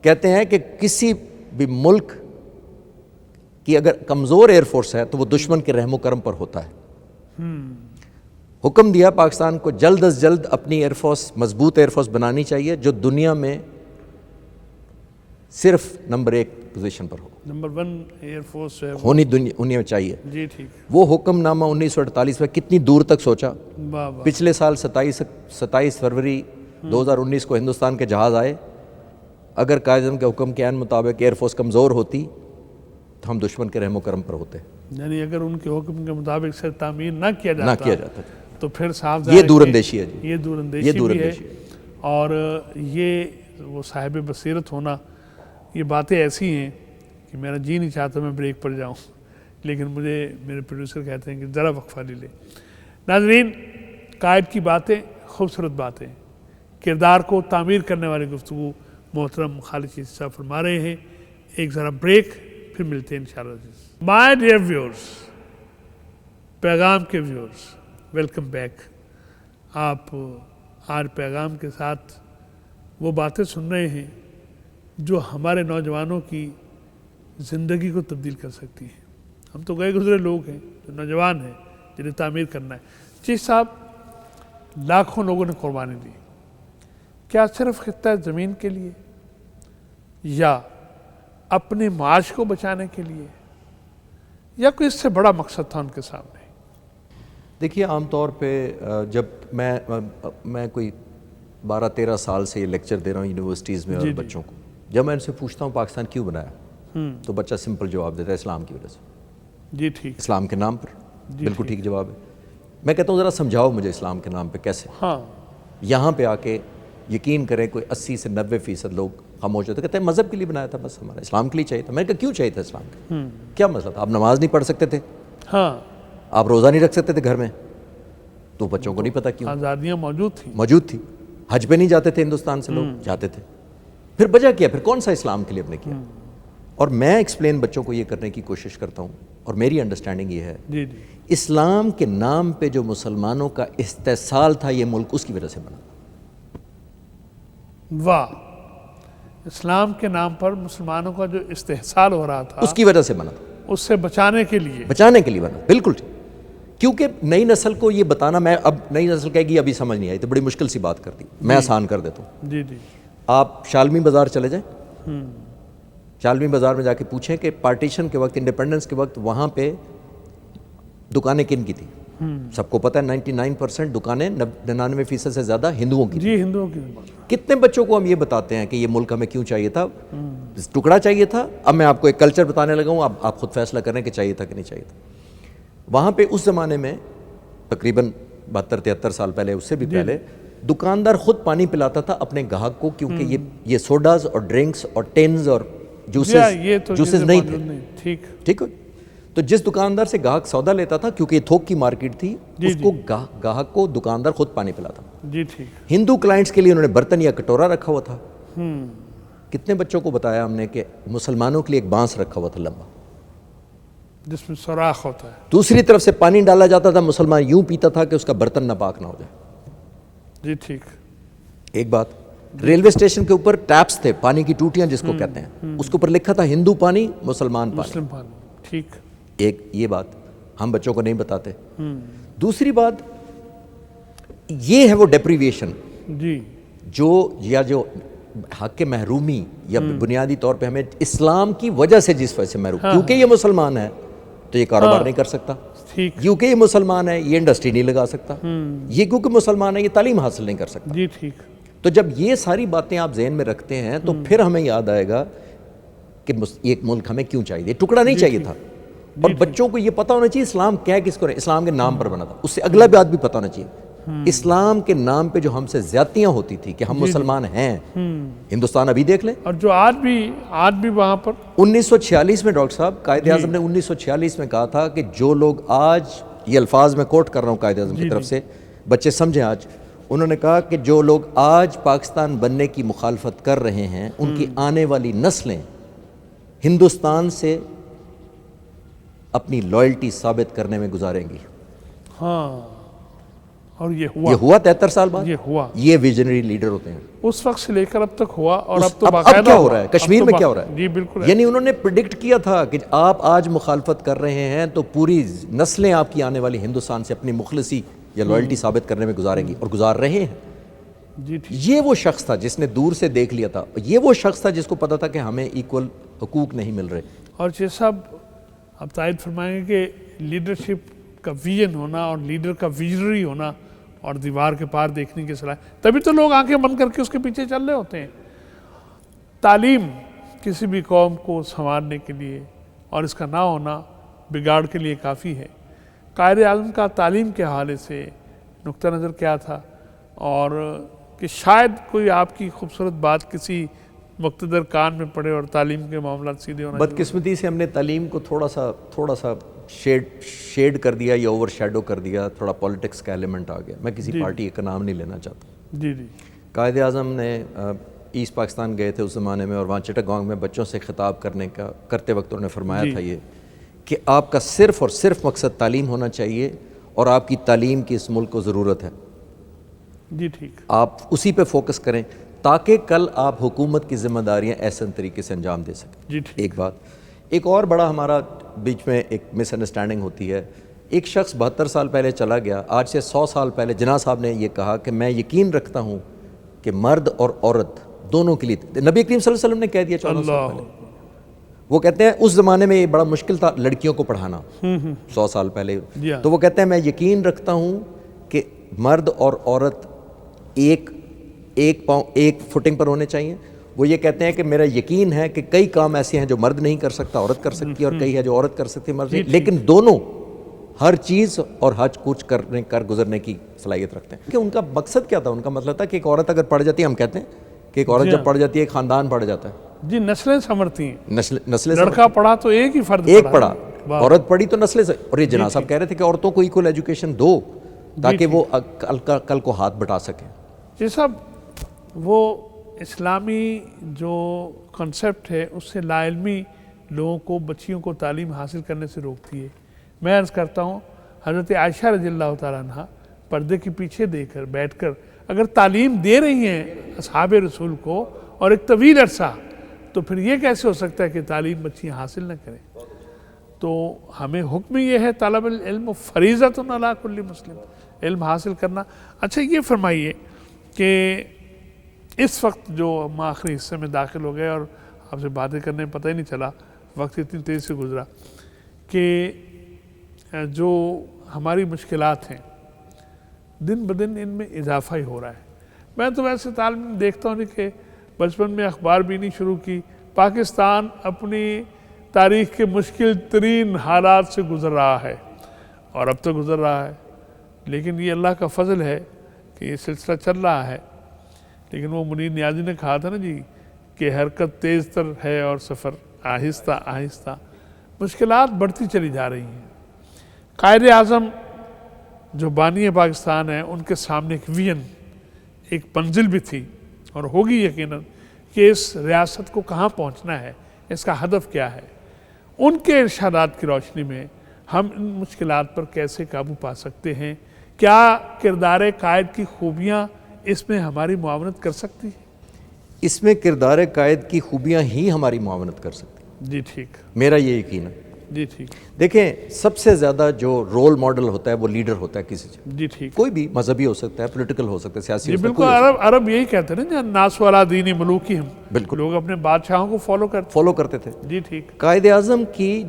کہتے ہیں کہ کسی بھی ملک کی اگر کمزور ایئر فورس ہے تو وہ دشمن کے رحم و کرم پر ہوتا ہے. حکم دیا پاکستان کو جلد از جلد اپنی ایئر فورس مضبوط ایئر فورس بنانی چاہیے جو دنیا میں صرف نمبر 1 پوزیشن پر ہو, نمبر 1 ایئر فورس ہونی دنیا میں چاہیے. جی ٹھیک. وہ حکم نامہ 1948 میں کتنی دور تک سوچا. پچھلے سال 27 فروری 2019 کو ہندوستان کے جہاز آئے. اگر قائد اعظم کے حکم کے عین مطابق ایئر فورس کمزور ہوتی تو ہم دشمن کے رحم و کرم پر ہوتے. یعنی اگر ان کے حکم کے مطابق سے تعمیر نہ کیا جاتا تو پھر صاحب یہ دور اندیشی ہے. جی یہ دور اندیشی ہے. اور یہ وہ صاحب بصیرت ہونا, یہ باتیں ایسی ہیں کہ میرا جی نہیں چاہتا میں بریک پر جاؤں, لیکن مجھے میرے پروڈیوسر کہتے ہیں کہ ذرا وقفہ لے لے. ناظرین، قائد کی باتیں خوبصورت باتیں، کردار کو تعمیر کرنے والی گفتگو محترم خالد چشتی صاحب فرما رہے ہیں. ایک ذرا بریک، پھر ملتے ہیں انشاءاللہ. مائی ڈیئر ویورز، پیغام کے ویورز، ویلکم بیک. آپ آج پیغام کے ساتھ وہ باتیں سن رہے ہیں جو ہمارے نوجوانوں کی زندگی کو تبدیل کر سکتی ہیں. ہم تو گئے گزرے لوگ ہیں جو نوجوان ہیں جنہیں تعمیر کرنا ہے. چشتی صاحب، لاکھوں لوگوں نے قربانی دی، کیا صرف خطہ زمین کے لیے یا اپنے معاش کو بچانے کے لیے، یا کوئی اس سے بڑا مقصد تھا ان کے سامنے؟ دیکھیے، عام طور پہ جب میں کوئی 12-13 سال سے یہ لیکچر دے رہا ہوں یونیورسٹیز میں اور بچوں کو، جب میں ان سے پوچھتا ہوں پاکستان کیوں بنایا، تو بچہ سمپل جواب دیتا ہے اسلام کی وجہ سے. جی ٹھیک. اسلام کے نام پر. بالکل ٹھیک جواب ہے. میں کہتا ہوں ذرا سمجھاؤ مجھے اسلام کے نام پہ کیسے. ہاں. یہاں پہ آ کے یقین کریں کوئی 80 سے 90% لوگ خاموش ہوتے، کہتے ہیں مذہب کے لیے بنایا تھا، بس ہمارا اسلام کے لیے چاہیے تھا. میں نے کہا کیوں چاہیے تھا اسلام کا؟ کیا مسئلہ تھا؟ آپ نماز نہیں پڑھ سکتے تھے؟ ہاں. آپ روزہ نہیں رکھ سکتے تھے گھر میں؟ تو بچوں کو نہیں پتا کیوں. آزادیاں موجود تھی. حج پہ نہیں جاتے تھے ہندوستان سے لوگ، جاتے تھے. پھر وجہ کیا؟ پھر کون سا اسلام کے لیے ہم نے کیا؟ اور میں ایکسپلین بچوں کو یہ کرنے کی کوشش کرتا ہوں، اور میری انڈرسٹینڈنگ یہ ہے، جی. اسلام کے نام پہ جو مسلمانوں کا استحصال تھا یہ ملک اس کی وجہ سے بنا. واہ. اسلام کے نام پر مسلمانوں کا جو استحصال ہو رہا تھا اس کی وجہ سے بنا تھا، اس سے بچانے کے لیے بنا. بالکل ٹھیک. کیونکہ نئی نسل کو یہ بتانا، میں اب نئی نسل کہے گی ابھی سمجھ نہیں آئی تو بڑی مشکل سی بات کر دی، میں آسان کر دیتا ہوں. جی. آپ شالمی بازار چلے جائیں، شالمی بازار میں جا کے پوچھیں کہ پارٹیشن کے وقت، انڈیپینڈنس کے وقت وہاں پہ دکانیں کن کی تھی؟ سب کو پتہ ہے 99% دکانیں 99% سے زیادہ ہندوؤں کی. جی، ہندوؤں کی. کتنے بچوں کو ہم یہ بتاتے ہیں کہ یہ ملک ہمیں کیوں چاہیے تھا؟ ٹکڑا چاہیے تھا. اب میں آپ کو ایک کلچر بتانے لگا ہوں، آپ خود فیصلہ کریں کہ چاہیے تھا کہ نہیں چاہیے تھا. وہاں پہ اس زمانے میں تقریباً 72-73 سال پہلے، اس سے بھی پہلے، دکاندار خود پانی پلاتا تھا اپنے گاہک کو، کیونکہ یہ سوڈاز اور ڈرنکس اور ٹینز اور جوسز نہیں تھے. ٹھیک ہے. تو جس دکاندار سے گاہک سودا لیتا تھا، کیونکہ یہ تھوک کی مارکیٹ تھی، اس کو گاہک کو دکاندار خود پانی پلاتا. جی ٹھیک. ہندو کلائنٹس کے لیے انہوں نے برتن یا کٹورا رکھا ہوا تھا. کتنے بچوں کو بتایا ہم نے کہ مسلمانوں کے لیے ایک بانس رکھا ہوا تھا لمبا، جس میں سوراخ ہوتا ہے. دوسری طرف سے پانی ڈالا جاتا تھا، مسلمان یوں پیتا تھا کہ اس کا برتن ناپاک نہ ہو جائے. جی ٹھیک. ایک بات، ریلوے اسٹیشن کے اوپر ٹیپس تھے، پانی کی ٹوٹیاں جس کو کہتے ہیں، اس کے اوپر لکھا تھا ہندو پانی، مسلمان پانی. مسلم پانی. ٹھیک. ایک یہ بات ہم بچوں کو نہیں بتاتے. دوسری بات یہ ہے وہ ڈیپریویشن، جی، جو حق محرومی یا بنیادی طور پہ ہمیں اسلام کی وجہ سے جس وجہ سے محروم، کیونکہ یہ مسلمان ہے تو یہ کاروبار نہیں کر سکتا، کیونکہ یہ مسلمان ہے یہ انڈسٹری نہیں لگا سکتا، یہ کیونکہ مسلمان ہے یہ تعلیم حاصل نہیں کر سکتا. جی ٹھیک. تو جب یہ ساری باتیں آپ ذہن میں رکھتے ہیں تو پھر ہمیں یاد آئے گا کہ ایک ملک ہمیں کیوں چاہیے. ٹکڑا نہیں چاہیے تھا. اور بچوں کو یہ پتا ہونا چاہیے اسلام کیا ہے، کس کو نہیں. اسلام کے نام پر بنا تھا. اس سے اگلا بات بھی پتا ہونا چاہیے، اسلام کے نام پہ جو ہم سے زیادتیاں ہوتی تھی کہ ہم مسلمان ہیں. ہندوستان ابھی دیکھ لیں، اور جو آج بھی وہاں پر 1946 میں ڈاکٹر صاحب قائد اعظم نے 1946 میں کہا تھا کہ جو لوگ آج، یہ الفاظ میں کوٹ کر رہا ہوں قائد اعظم کی طرف سے، بچے سمجھیں. آج انہوں نے کہا کہ جو لوگ آج پاکستان بننے کی مخالفت کر رہے ہیں ان کی آنے والی نسلیں ہندوستان سے اپنی لائلٹی ثابت کرنے میں گزاریں گی. ہاں. اور یہ ہوا 73 سال بعد. یہ ویژنری لیڈر ہوتے ہیں. اس وقت سے لے کر اب تک ہوا، اور اب تو اب کیا ہو رہا ہے کشمیر میں، کیا ہو رہا ہے. جی بالکل. یعنی انہوں نے پریڈکٹ کیا تھا کہ آپ آج مخالفت کر رہے ہیں تو پوری نسلیں آپ کی آنے والی ہندوستان سے اپنی مخلصی یا لائلٹی ثابت کرنے میں گزاریں گی، اور گزار رہے ہیں. جی ٹھیک. یہ وہ شخص تھا جس نے دور سے دیکھ لیا تھا. یہ وہ شخص تھا جس کو پتا تھا کہ ہمیں ایکول حقوق نہیں مل رہے. اور صاحب آپ تائید فرمائیں گے کہ لیڈرشپ کا ویژن ہونا اور لیڈر کا ویژنری ہونا اور دیوار کے پار دیکھنے کی صلاحیت، تبھی تو لوگ آنکھیں بند کر کے اس کے پیچھے چل رہے ہوتے ہیں. تعلیم کسی بھی قوم کو سنوارنے کے لیے اور اس کا نہ ہونا بگاڑ کے لیے کافی ہے. قائد اعظم کا تعلیم کے حوالے سے نقطہ نظر کیا تھا، اور کہ شاید کوئی آپ کی خوبصورت بات کسی مقتدر کان میں پڑے اور تعلیم کے معاملات سیدھے ہونا. بدقسمتی سے ہم نے تعلیم کو تھوڑا سا شیڈ کر دیا یا اوور شیڈو کر دیا, تھوڑا پولیٹکس کا ایلیمنٹ آ گیا. میں کسی پارٹی کا نام نہیں لینا چاہتا. جی جی. قائد اعظم نے ایسٹ پاکستان گئے تھے اس زمانے میں, اور وہاں چٹاگانگ میں بچوں سے خطاب کرتے وقت انہوں نے فرمایا تھا یہ کہ آپ کا صرف اور صرف مقصد تعلیم ہونا چاہیے, اور آپ کی تعلیم کی اس ملک کو ضرورت ہے. جی ٹھیک. آپ اسی پہ فوکس کریں تاکہ کل آپ حکومت کی ذمہ داریاں احسن طریقے سے انجام دے سکیں. جی ٹھیک. ایک بات, ایک اور بڑا ہمارا بیچ میں ایک مس انڈرسٹینڈنگ ہوتی ہے. ایک شخص 72 سال پہلے چلا گیا, آج سے 100 سال پہلے جناح صاحب نے یہ کہا کہ میں یقین رکھتا ہوں کہ مرد اور عورت دونوں کے لیے, نبی کریم صلی اللہ علیہ وسلم نے کہہ دیا 14 سال پہلے. وہ کہتے ہیں اس زمانے میں یہ بڑا مشکل تھا لڑکیوں کو پڑھانا 100 سال پہلے, تو وہ کہتے ہیں میں یقین رکھتا ہوں کہ مرد اور عورت ایک فوٹنگ پر ہونے چاہیے. وہ یہ کہتے ہیں کہ میرا یقین ہے کہ کئی کام ایسے ہیں جو مرد نہیں کر سکتا عورت کر سکتی ہے, اور کئی ہے جو عورت کر سکتی ہے مرد نہیں, لیکن دونوں ہر چیز اور ہر کچھ کر گزرنے کی صلاحیت رکھتے ہیں. کہ ان کا مقصد کیا تھا؟ ان کا مطلب تھا کہ ایک عورت اگر پڑھ جاتی ہے, ہم کہتے ہیں کہ ایک عورت جب پڑھ جاتی ہے ایک خاندان پڑھ جاتا ہے. جی, نسلیں سنورتی ہیں. نسلیں لڑکا پڑھا تو ایک ہی فرد ایک پڑھا, عورت پڑھی تو نسلیں. اور یہ جناح صاحب کہہ رہے تھے کہ عورتوں کو ایکول ایجوکیشن دو تاکہ وہ کل کو ہاتھ بٹا سکیں. یہ سب وہ اسلامی جو کنسیپٹ ہے اس سے لا علمی لوگوں کو, بچیوں کو تعلیم حاصل کرنے سے روکتی ہے. میں عرض کرتا ہوں حضرت عائشہ رضی اللہ تعالیٰ عنہ پردے کے پیچھے دے کر بیٹھ کر اگر تعلیم دے رہی ہیں اصحاب رسول کو اور ایک طویل عرصہ, تو پھر یہ کیسے ہو سکتا ہے کہ تعلیم بچیاں حاصل نہ کریں؟ تو ہمیں حکم یہ ہے طلب العلم فریضۃ علی کل مسلم, علم حاصل کرنا. اچھا یہ فرمائیے کہ اس وقت جو ہم آخری حصے میں داخل ہو گئے اور آپ سے باتیں کرنے میں پتہ ہی نہیں چلا, وقت اتنی تیز سے گزرا, کہ جو ہماری مشکلات ہیں دن بدن ان میں اضافہ ہی ہو رہا ہے. میں تو ویسے طالب علم دیکھتا ہوں کہ بچپن میں اخبار بھی نہیں شروع کی, پاکستان اپنی تاریخ کے مشکل ترین حالات سے گزر رہا ہے اور اب تک گزر رہا ہے, لیکن یہ اللہ کا فضل ہے کہ یہ سلسلہ چل رہا ہے. لیکن وہ منیر نیازی نے کہا تھا نا جی کہ حرکت تیز تر ہے اور سفر آہستہ آہستہ. مشکلات بڑھتی چلی جا رہی ہیں. قائد اعظم جو بانی پاکستان ہیں ان کے سامنے ایک ویژن, ایک منزل بھی تھی اور ہوگی یقیناً کہ اس ریاست کو کہاں پہنچنا ہے, اس کا ہدف کیا ہے. ان کے ارشادات کی روشنی میں ہم ان مشکلات پر کیسے قابو پا سکتے ہیں؟ کیا کردار قائد کی خوبیاں اس میں ہماری معاونت کر سکتی ہیں؟ اس میں کردار قائد کی خوبیاں ہی ہماری معاونت کر سکتی ہیں. جی ٹھیک. میرا یہ یقین ہے. جی ٹھیک. دیکھیں سب سے زیادہ جو رول ماڈل ہوتا ہے وہ لیڈر ہوتا ہے کسی سے. جی ٹھیک. کوئی بھی مذہبی ہو سکتا ہے, پولیٹیکل ہو سکتا ہے, سیاسی جی ہو سکتا ہے. بالکل. عرب یہی کہتے ہیں نا, الناس علی دین ملوکہم, بالکل لوگ اپنے بادشاہوں کو فالو کرتے تھے. جی ٹھیک. قائد اعظم کی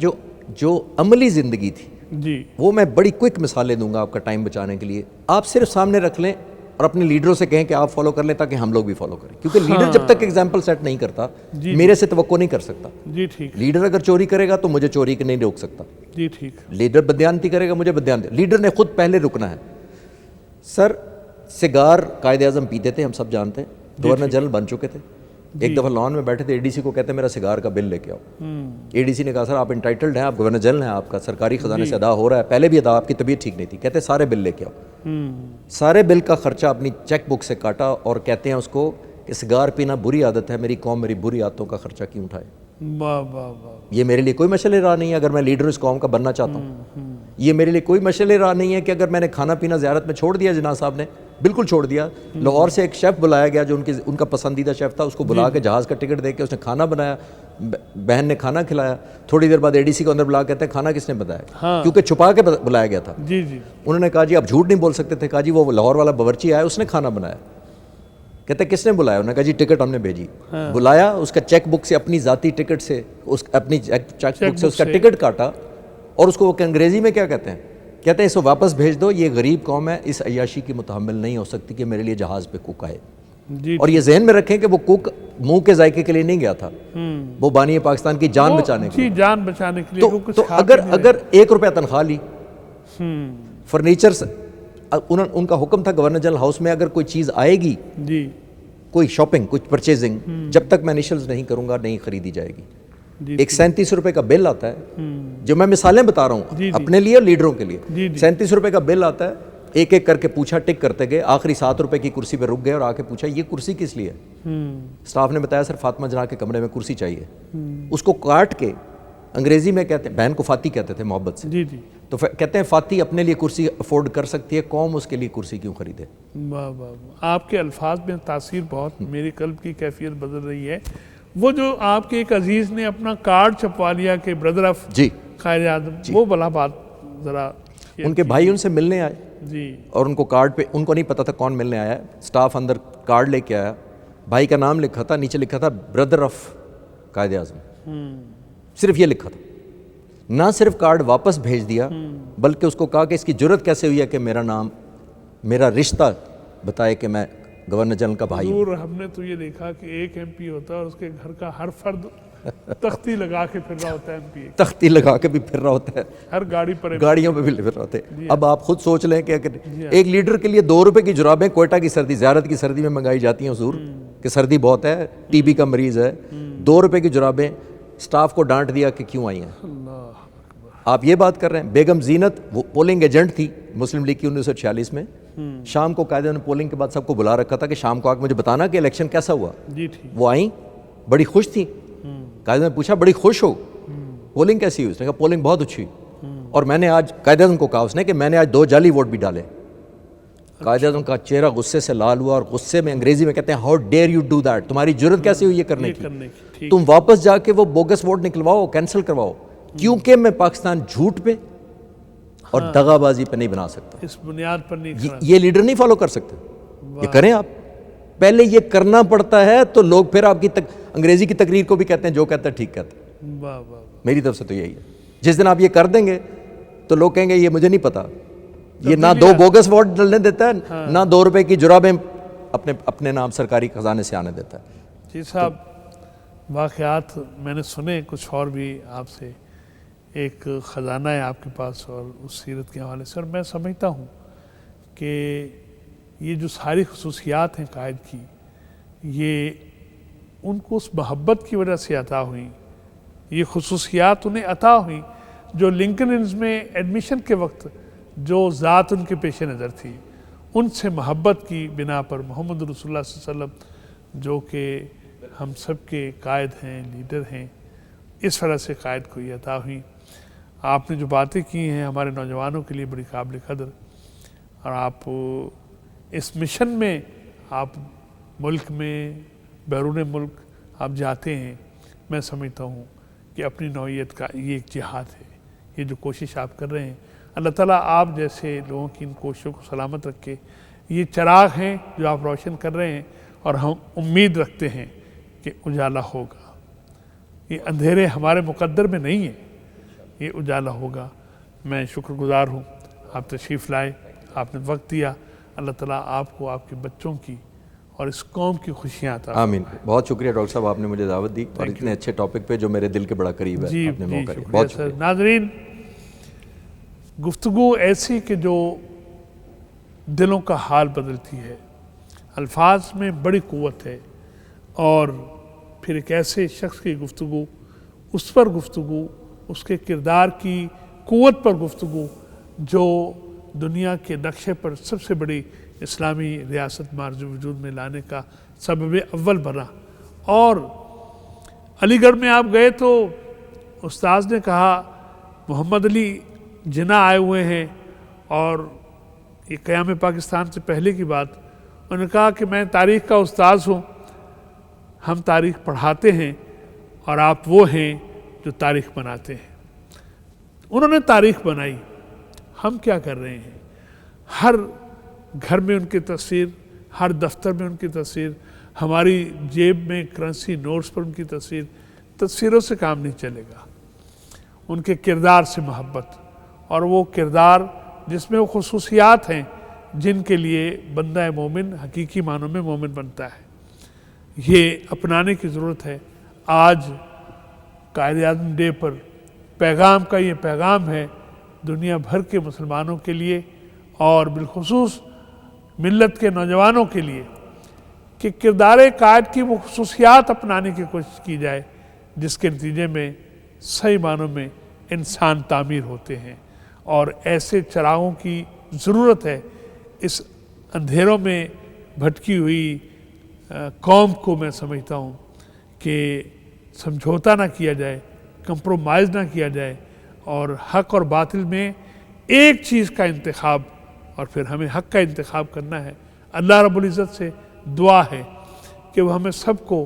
جو عملی زندگی تھی, جی وہ میں بڑی کوئک مثالیں دوں گا آپ کا ٹائم بچانے کے لیے. آپ صرف سامنے رکھ لیں اور اپنے لیڈروں سے کہیں کہ آپ فالو کر لیں تاکہ ہم لوگ بھی فالو کریں, کیونکہ لیڈر جب تک ایگزامپل سیٹ نہیں کرتا میرے سے توقع نہیں کر سکتا. جی ٹھیک. لیڈر اگر چوری کرے گا تو مجھے چوری کے نہیں روک سکتا. جی ٹھیک. لیڈر بدیانتی کرے گا, مجھے بدیانتی. لیڈر نے خود پہلے رکنا ہے. سر سگار قائد اعظم پیتے تھے, ہم سب جانتے ہیں, گورنر جنرل بن چکے تھے. ایک دفعہ لان میں بیٹھے تھے, اے ڈی سی کو کہتے ہیں میرا سگار کا بل لے کے آؤ. اے ڈی سی نے کہا سر آپ انٹائٹلڈ ہیں, آپ گورنر جنرل ہیں, آپ کا سرکاری خزانے سے ادا ہو رہا ہے, پہلے بھی ادا, آپ کی طبیعت ٹھیک نہیں تھی. کہتے سارے بل لے کے آؤ. سارے بل کا خرچہ اپنی چیک بک سے کاٹا اور کہتے ہیں اس کو کہ سگار پینا بری عادت ہے, میری قوم میری بری عادتوں کا خرچہ کیوں اٹھائے. یہ میرے لیے کوئی مشعل راہ نہیں ہے اگر میں لیڈر اس قوم کا بننا چاہتا ہوں. یہ میرے لیے کوئی مشعل راہ نہیں ہے کہ اگر میں نے کھانا پینا زیارت میں چھوڑ دیا, جناح صاحب نے بالکل چھوڑ دیا. لاہور سے ایک شیف بلایا گیا جو ان کا پسندیدہ شیف تھا, اس کو بلا کے جہاز کا ٹکٹ دے کے اس نے کھانا بنایا, بہن نے کھانا کھلایا. تھوڑی دیر بعد اے ڈی سی کو اندر بلا کہتے ہیں کھانا کس نے بتایا, کیونکہ چھپا کے بلایا گیا تھا. جی جی. انہوں نے کہا جی آپ جھوٹ نہیں بول سکتے تھے. کہا جی وہ لاہور والا باورچی آیا, اس نے کھانا بنایا. کہتے کس نے بلایا, انہوں نے کہا جی ٹکٹ ہم نے بھیجی. بلایا, اس کا چیک بک سے اپنی ذاتی ٹکٹ سے اپنی چیک بک سے اس کا ٹکٹ کاٹا, اور اس کو وہ انگریزی میں کیا کہتے ہیں اس کو واپس بھیج دو, یہ غریب قوم ہے, اس عیاشی کی متحمل نہیں ہو سکتی کہ میرے لیے جہاز پہ کوک آئے. اور یہ ذہن میں رکھیں کہ وہ کوک منہ کے ذائقے کے لیے نہیں گیا تھا, وہ بانی پاکستان کی جان بچانے کے لیے. جان بچانے کے لیے. تو اگر 1 روپیہ تنخواہ لی, فرنیچر ان کا حکم تھا گورنر جنرل ہاؤس میں اگر کوئی چیز آئے گی, کوئی شاپنگ, کچھ پرچیزنگ, جب تک میں انیشلز نہیں کروں گا نہیں خریدی جائے گی. ایک 37 روپے کا بل آتا ہے، جو میں مثالیں بتا رہا ہوں اپنے لیے اور لیڈروں کے لیے، 37 روپے کا بل آتا ہے، ایک ایک کر کے پوچھا، ٹک کرتے گئے، آخری 7 روپے کی کرسی پہ رک گئے اور آ کے پوچھا یہ کرسی کس لیے ہے؟ اسٹاف نے بتایا سر فاطمہ جناح کے کمرے میں کرسی چاہیے۔ اس کو کاٹ کے انگریزی میں کہتے ہیں، بہن کو فاطی کہتے تھے محبت سے، تو کہتے ہیں فاطی اپنے لیے کرسی افورڈ کر سکتی ہے، قوم اس کے لیے کرسی کیوں خریدے؟ واہ واہ واہ، آپ کے الفاظ میں تاثیر بہت میری قلب کی کیفیت بدل رہی ہے۔ وہ جو آپ کے ایک عزیز نے اپنا کارڈ چھپوا لیا کہ بردر آف قائد اعظم، وہ بلا بات ذرا، ان کے بھائی ان سے ملنے آئے جی، اور ان کو کارڈ پہ، ان کو نہیں پتا تھا کون ملنے آیا ہے، سٹاف اندر کارڈ لے کے آیا، بھائی کا نام لکھا تھا، نیچے لکھا تھا بردر آف قائد اعظم، صرف یہ لکھا تھا۔ نہ صرف کارڈ واپس بھیج دیا بلکہ اس کو کہا کہ اس کی جرت کیسے ہوئی ہے کہ میرا نام، میرا رشتہ بتائے کہ میں گورنر جنرل کا بھائی ہوں۔ حضور ہم نے تو یہ دیکھا کہ ایک ایم پی ہوتا ہے اور اس کے گھر کا ہر فرد تختی لگا کے پھر رہا ہوتا ہے، ایم پی تختی لگا کے بھی پھر رہا ہوتا ہے، ہر گاڑی پر، گاڑیوں پہ بھی پھر رہا ہوتے ہیں۔ اب آپ خود سوچ لیں کہ ایک لیڈر کے لیے 2 روپے کی جرابیں کوئٹہ کی سردی، زیارت کی سردی میں منگائی جاتی ہیں حضور، کہ سردی بہت ہے، ٹی بی کا مریض ہے، 2 روپے کی جرابیں، سٹاف کو ڈانٹ دیا کہ کیوں آئی ہیں۔ آپ یہ بات کر رہے ہیں، بیگم زینت وہ پولنگ ایجنٹ تھی مسلم لیگ کی 1946 میں، شام کو قائد نے پولنگ کے بعد سب کو بلا رکھا تھا کہ شام کو آ کے مجھے بتانا کہ الیکشن کیسا ہوا۔ وہ آئیں، بڑی خوش تھی، قائد نے پوچھا بڑی خوش ہو، پولنگ کیسی ہوئی؟ اس نے کہا پولنگ بہت اچھی، اور میں نے آج، قائد اعظم کو کہا اس نے کہ میں نے آج 2 جعلی ووٹ بھی ڈالے۔ قائد اعظم کا چہرہ غصے سے لال ہوا، اور غصے میں انگریزی میں کہتے ہیں how dare you do that, تمہاری جرت کیسے ہوئی یہ کرنے کی؟ تم واپس جا کے وہ بوگس ووٹ نکلواؤ، کینسل کرواؤ، کیونکہ میں پاکستان جھوٹ پہ اور دغا بازی پہ نہیں بنا سکتا، اس بنیاد پر نہیں، یہ لیڈر نہیں فالو کر سکتے۔ یہ کریں آپ، پہلے یہ کرنا پڑتا ہے تو لوگ پھر آپ کی انگریزی کی تقریر کو بھی کہتے ہیں جو کہتا ہے ٹھیک کہتا ہے۔ واہ واہ، میری طرف سے تو یہی ہے، جس دن آپ یہ کر دیں گے تو لوگ کہیں گے یہ مجھے نہیں پتا، یہ نہ 2 بوگس ووٹ ڈلنے دیتا ہے، نہ 2 روپے کی جرابیں اپنے نام سرکاری خزانے سے آنے دیتا ہے۔ جی صاحب، واقعات میں نے سنے کچھ اور بھی آپ سے، ایک خزانہ ہے آپ کے پاس اور اس سیرت کے حوالے سے، اور میں سمجھتا ہوں کہ یہ جو ساری خصوصیات ہیں قائد کی، یہ ان کو اس محبت کی وجہ سے عطا ہوئیں، یہ خصوصیات انہیں عطا ہوئیں جو لنکن میں ایڈمیشن کے وقت جو ذات ان کے پیش نظر تھی، ان سے محبت کی بنا پر محمد رسول اللہ صلی اللہ علیہ وسلم جو کہ ہم سب کے قائد ہیں، لیڈر ہیں، اس وجہ سے قائد کو یہ عطا ہوئیں۔ آپ نے جو باتیں کی ہیں ہمارے نوجوانوں کے لیے بڑی قابل قدر، اور آپ اس مشن میں، آپ ملک میں، بیرون ملک آپ جاتے ہیں، میں سمجھتا ہوں کہ اپنی نوعیت کا یہ ایک جہاد ہے، یہ جو کوشش آپ کر رہے ہیں، اللہ تعالیٰ آپ جیسے لوگوں کی ان کوششوں کو سلامت رکھے۔ یہ چراغ ہیں جو آپ روشن کر رہے ہیں، اور ہم امید رکھتے ہیں کہ اجالا ہوگا، یہ اندھیرے ہمارے مقدر میں نہیں ہیں، یہ اجالا ہوگا۔ میں شکر گزار ہوں آپ تشریف لائے، آپ نے وقت دیا، اللہ تعالیٰ آپ کو، آپ کے بچوں کی اور اس قوم کی خوشیاں عطا فرمائے۔ آمین۔ بہت شکریہ ڈاکٹر صاحب، آپ نے مجھے دعوت دی اور اتنے اچھے ٹاپک پہ جو میرے دل کے بڑا قریب ہے جی آپ نے موقع دیا، شکریہ بہت سر۔ شکریہ۔ ناظرین، گفتگو ایسی کہ جو دلوں کا حال بدلتی ہے، الفاظ میں بڑی قوت ہے، اور پھر ایک ایسے شخص کی گفتگو، اس پر گفتگو، اس کے کردار کی قوت پر گفتگو جو دنیا کے نقشے پر سب سے بڑی اسلامی ریاست مارج وجود میں لانے کا سبب اول بنا۔ اور علی گڑھ میں آپ گئے تو استاذ نے کہا محمد علی جناح آئے ہوئے ہیں، اور یہ قیام پاکستان سے پہلے کی بات، انہوں نے کہا کہ میں تاریخ کا استاذ ہوں، ہم تاریخ پڑھاتے ہیں اور آپ وہ ہیں جو تاریخ بناتے ہیں۔ انہوں نے تاریخ بنائی، ہم کیا کر رہے ہیں؟ ہر گھر میں ان کی تصویر، ہر دفتر میں ان کی تصویر، ہماری جیب میں کرنسی نوٹس پر ان کی تصویر، تصویروں سے کام نہیں چلے گا، ان کے کردار سے محبت، اور وہ کردار جس میں وہ خصوصیات ہیں جن کے لیے بندہ مومن حقیقی معنوں میں مومن بنتا ہے، یہ اپنانے کی ضرورت ہے۔ آج قائد اعظم ڈے پر پیغام کا یہ پیغام ہے دنیا بھر کے مسلمانوں کے لیے، اور بالخصوص ملت کے نوجوانوں کے لیے، کہ کردار قائد کی وہ خصوصیات اپنانے کی کوشش کی جائے جس کے نتیجے میں صحیح معنوں میں انسان تعمیر ہوتے ہیں، اور ایسے چراغوں کی ضرورت ہے اس اندھیروں میں بھٹکی ہوئی قوم کو۔ میں سمجھتا ہوں کہ سمجھوتا نہ کیا جائے، کمپرومائز نہ کیا جائے، اور حق اور باطل میں ایک چیز کا انتخاب، اور پھر ہمیں حق کا انتخاب کرنا ہے۔ اللہ رب العزت سے دعا ہے کہ وہ ہمیں سب کو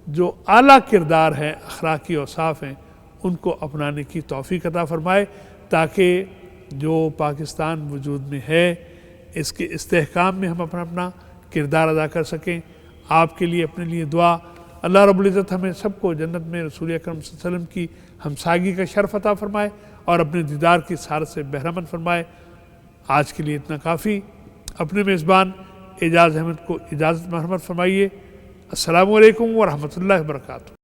جو اعلیٰ کردار ہے، اخلاقی اوصاف ہیں، ان کو اپنانے کی توفیق عطا فرمائے، تاکہ جو پاکستان وجود میں ہے اس کے استحکام میں ہم اپنا کردار ادا کر سکیں۔ آپ کے لیے، اپنے لیے دعا۔ اللہ رب العزت ہمیں سب کو جنت میں رسول اکرم صلی اللہ علیہ وسلم کی ہمسایگی کا شرف عطا فرمائے اور اپنے دیدار کی سعادت سے بہرمند فرمائے۔ آج کے لیے اتنا کافی۔ اپنے میزبان اعجاز احمد کو اجازت مرحمت فرمائیے۔ السلام علیکم ورحمۃ اللہ وبرکاتہ۔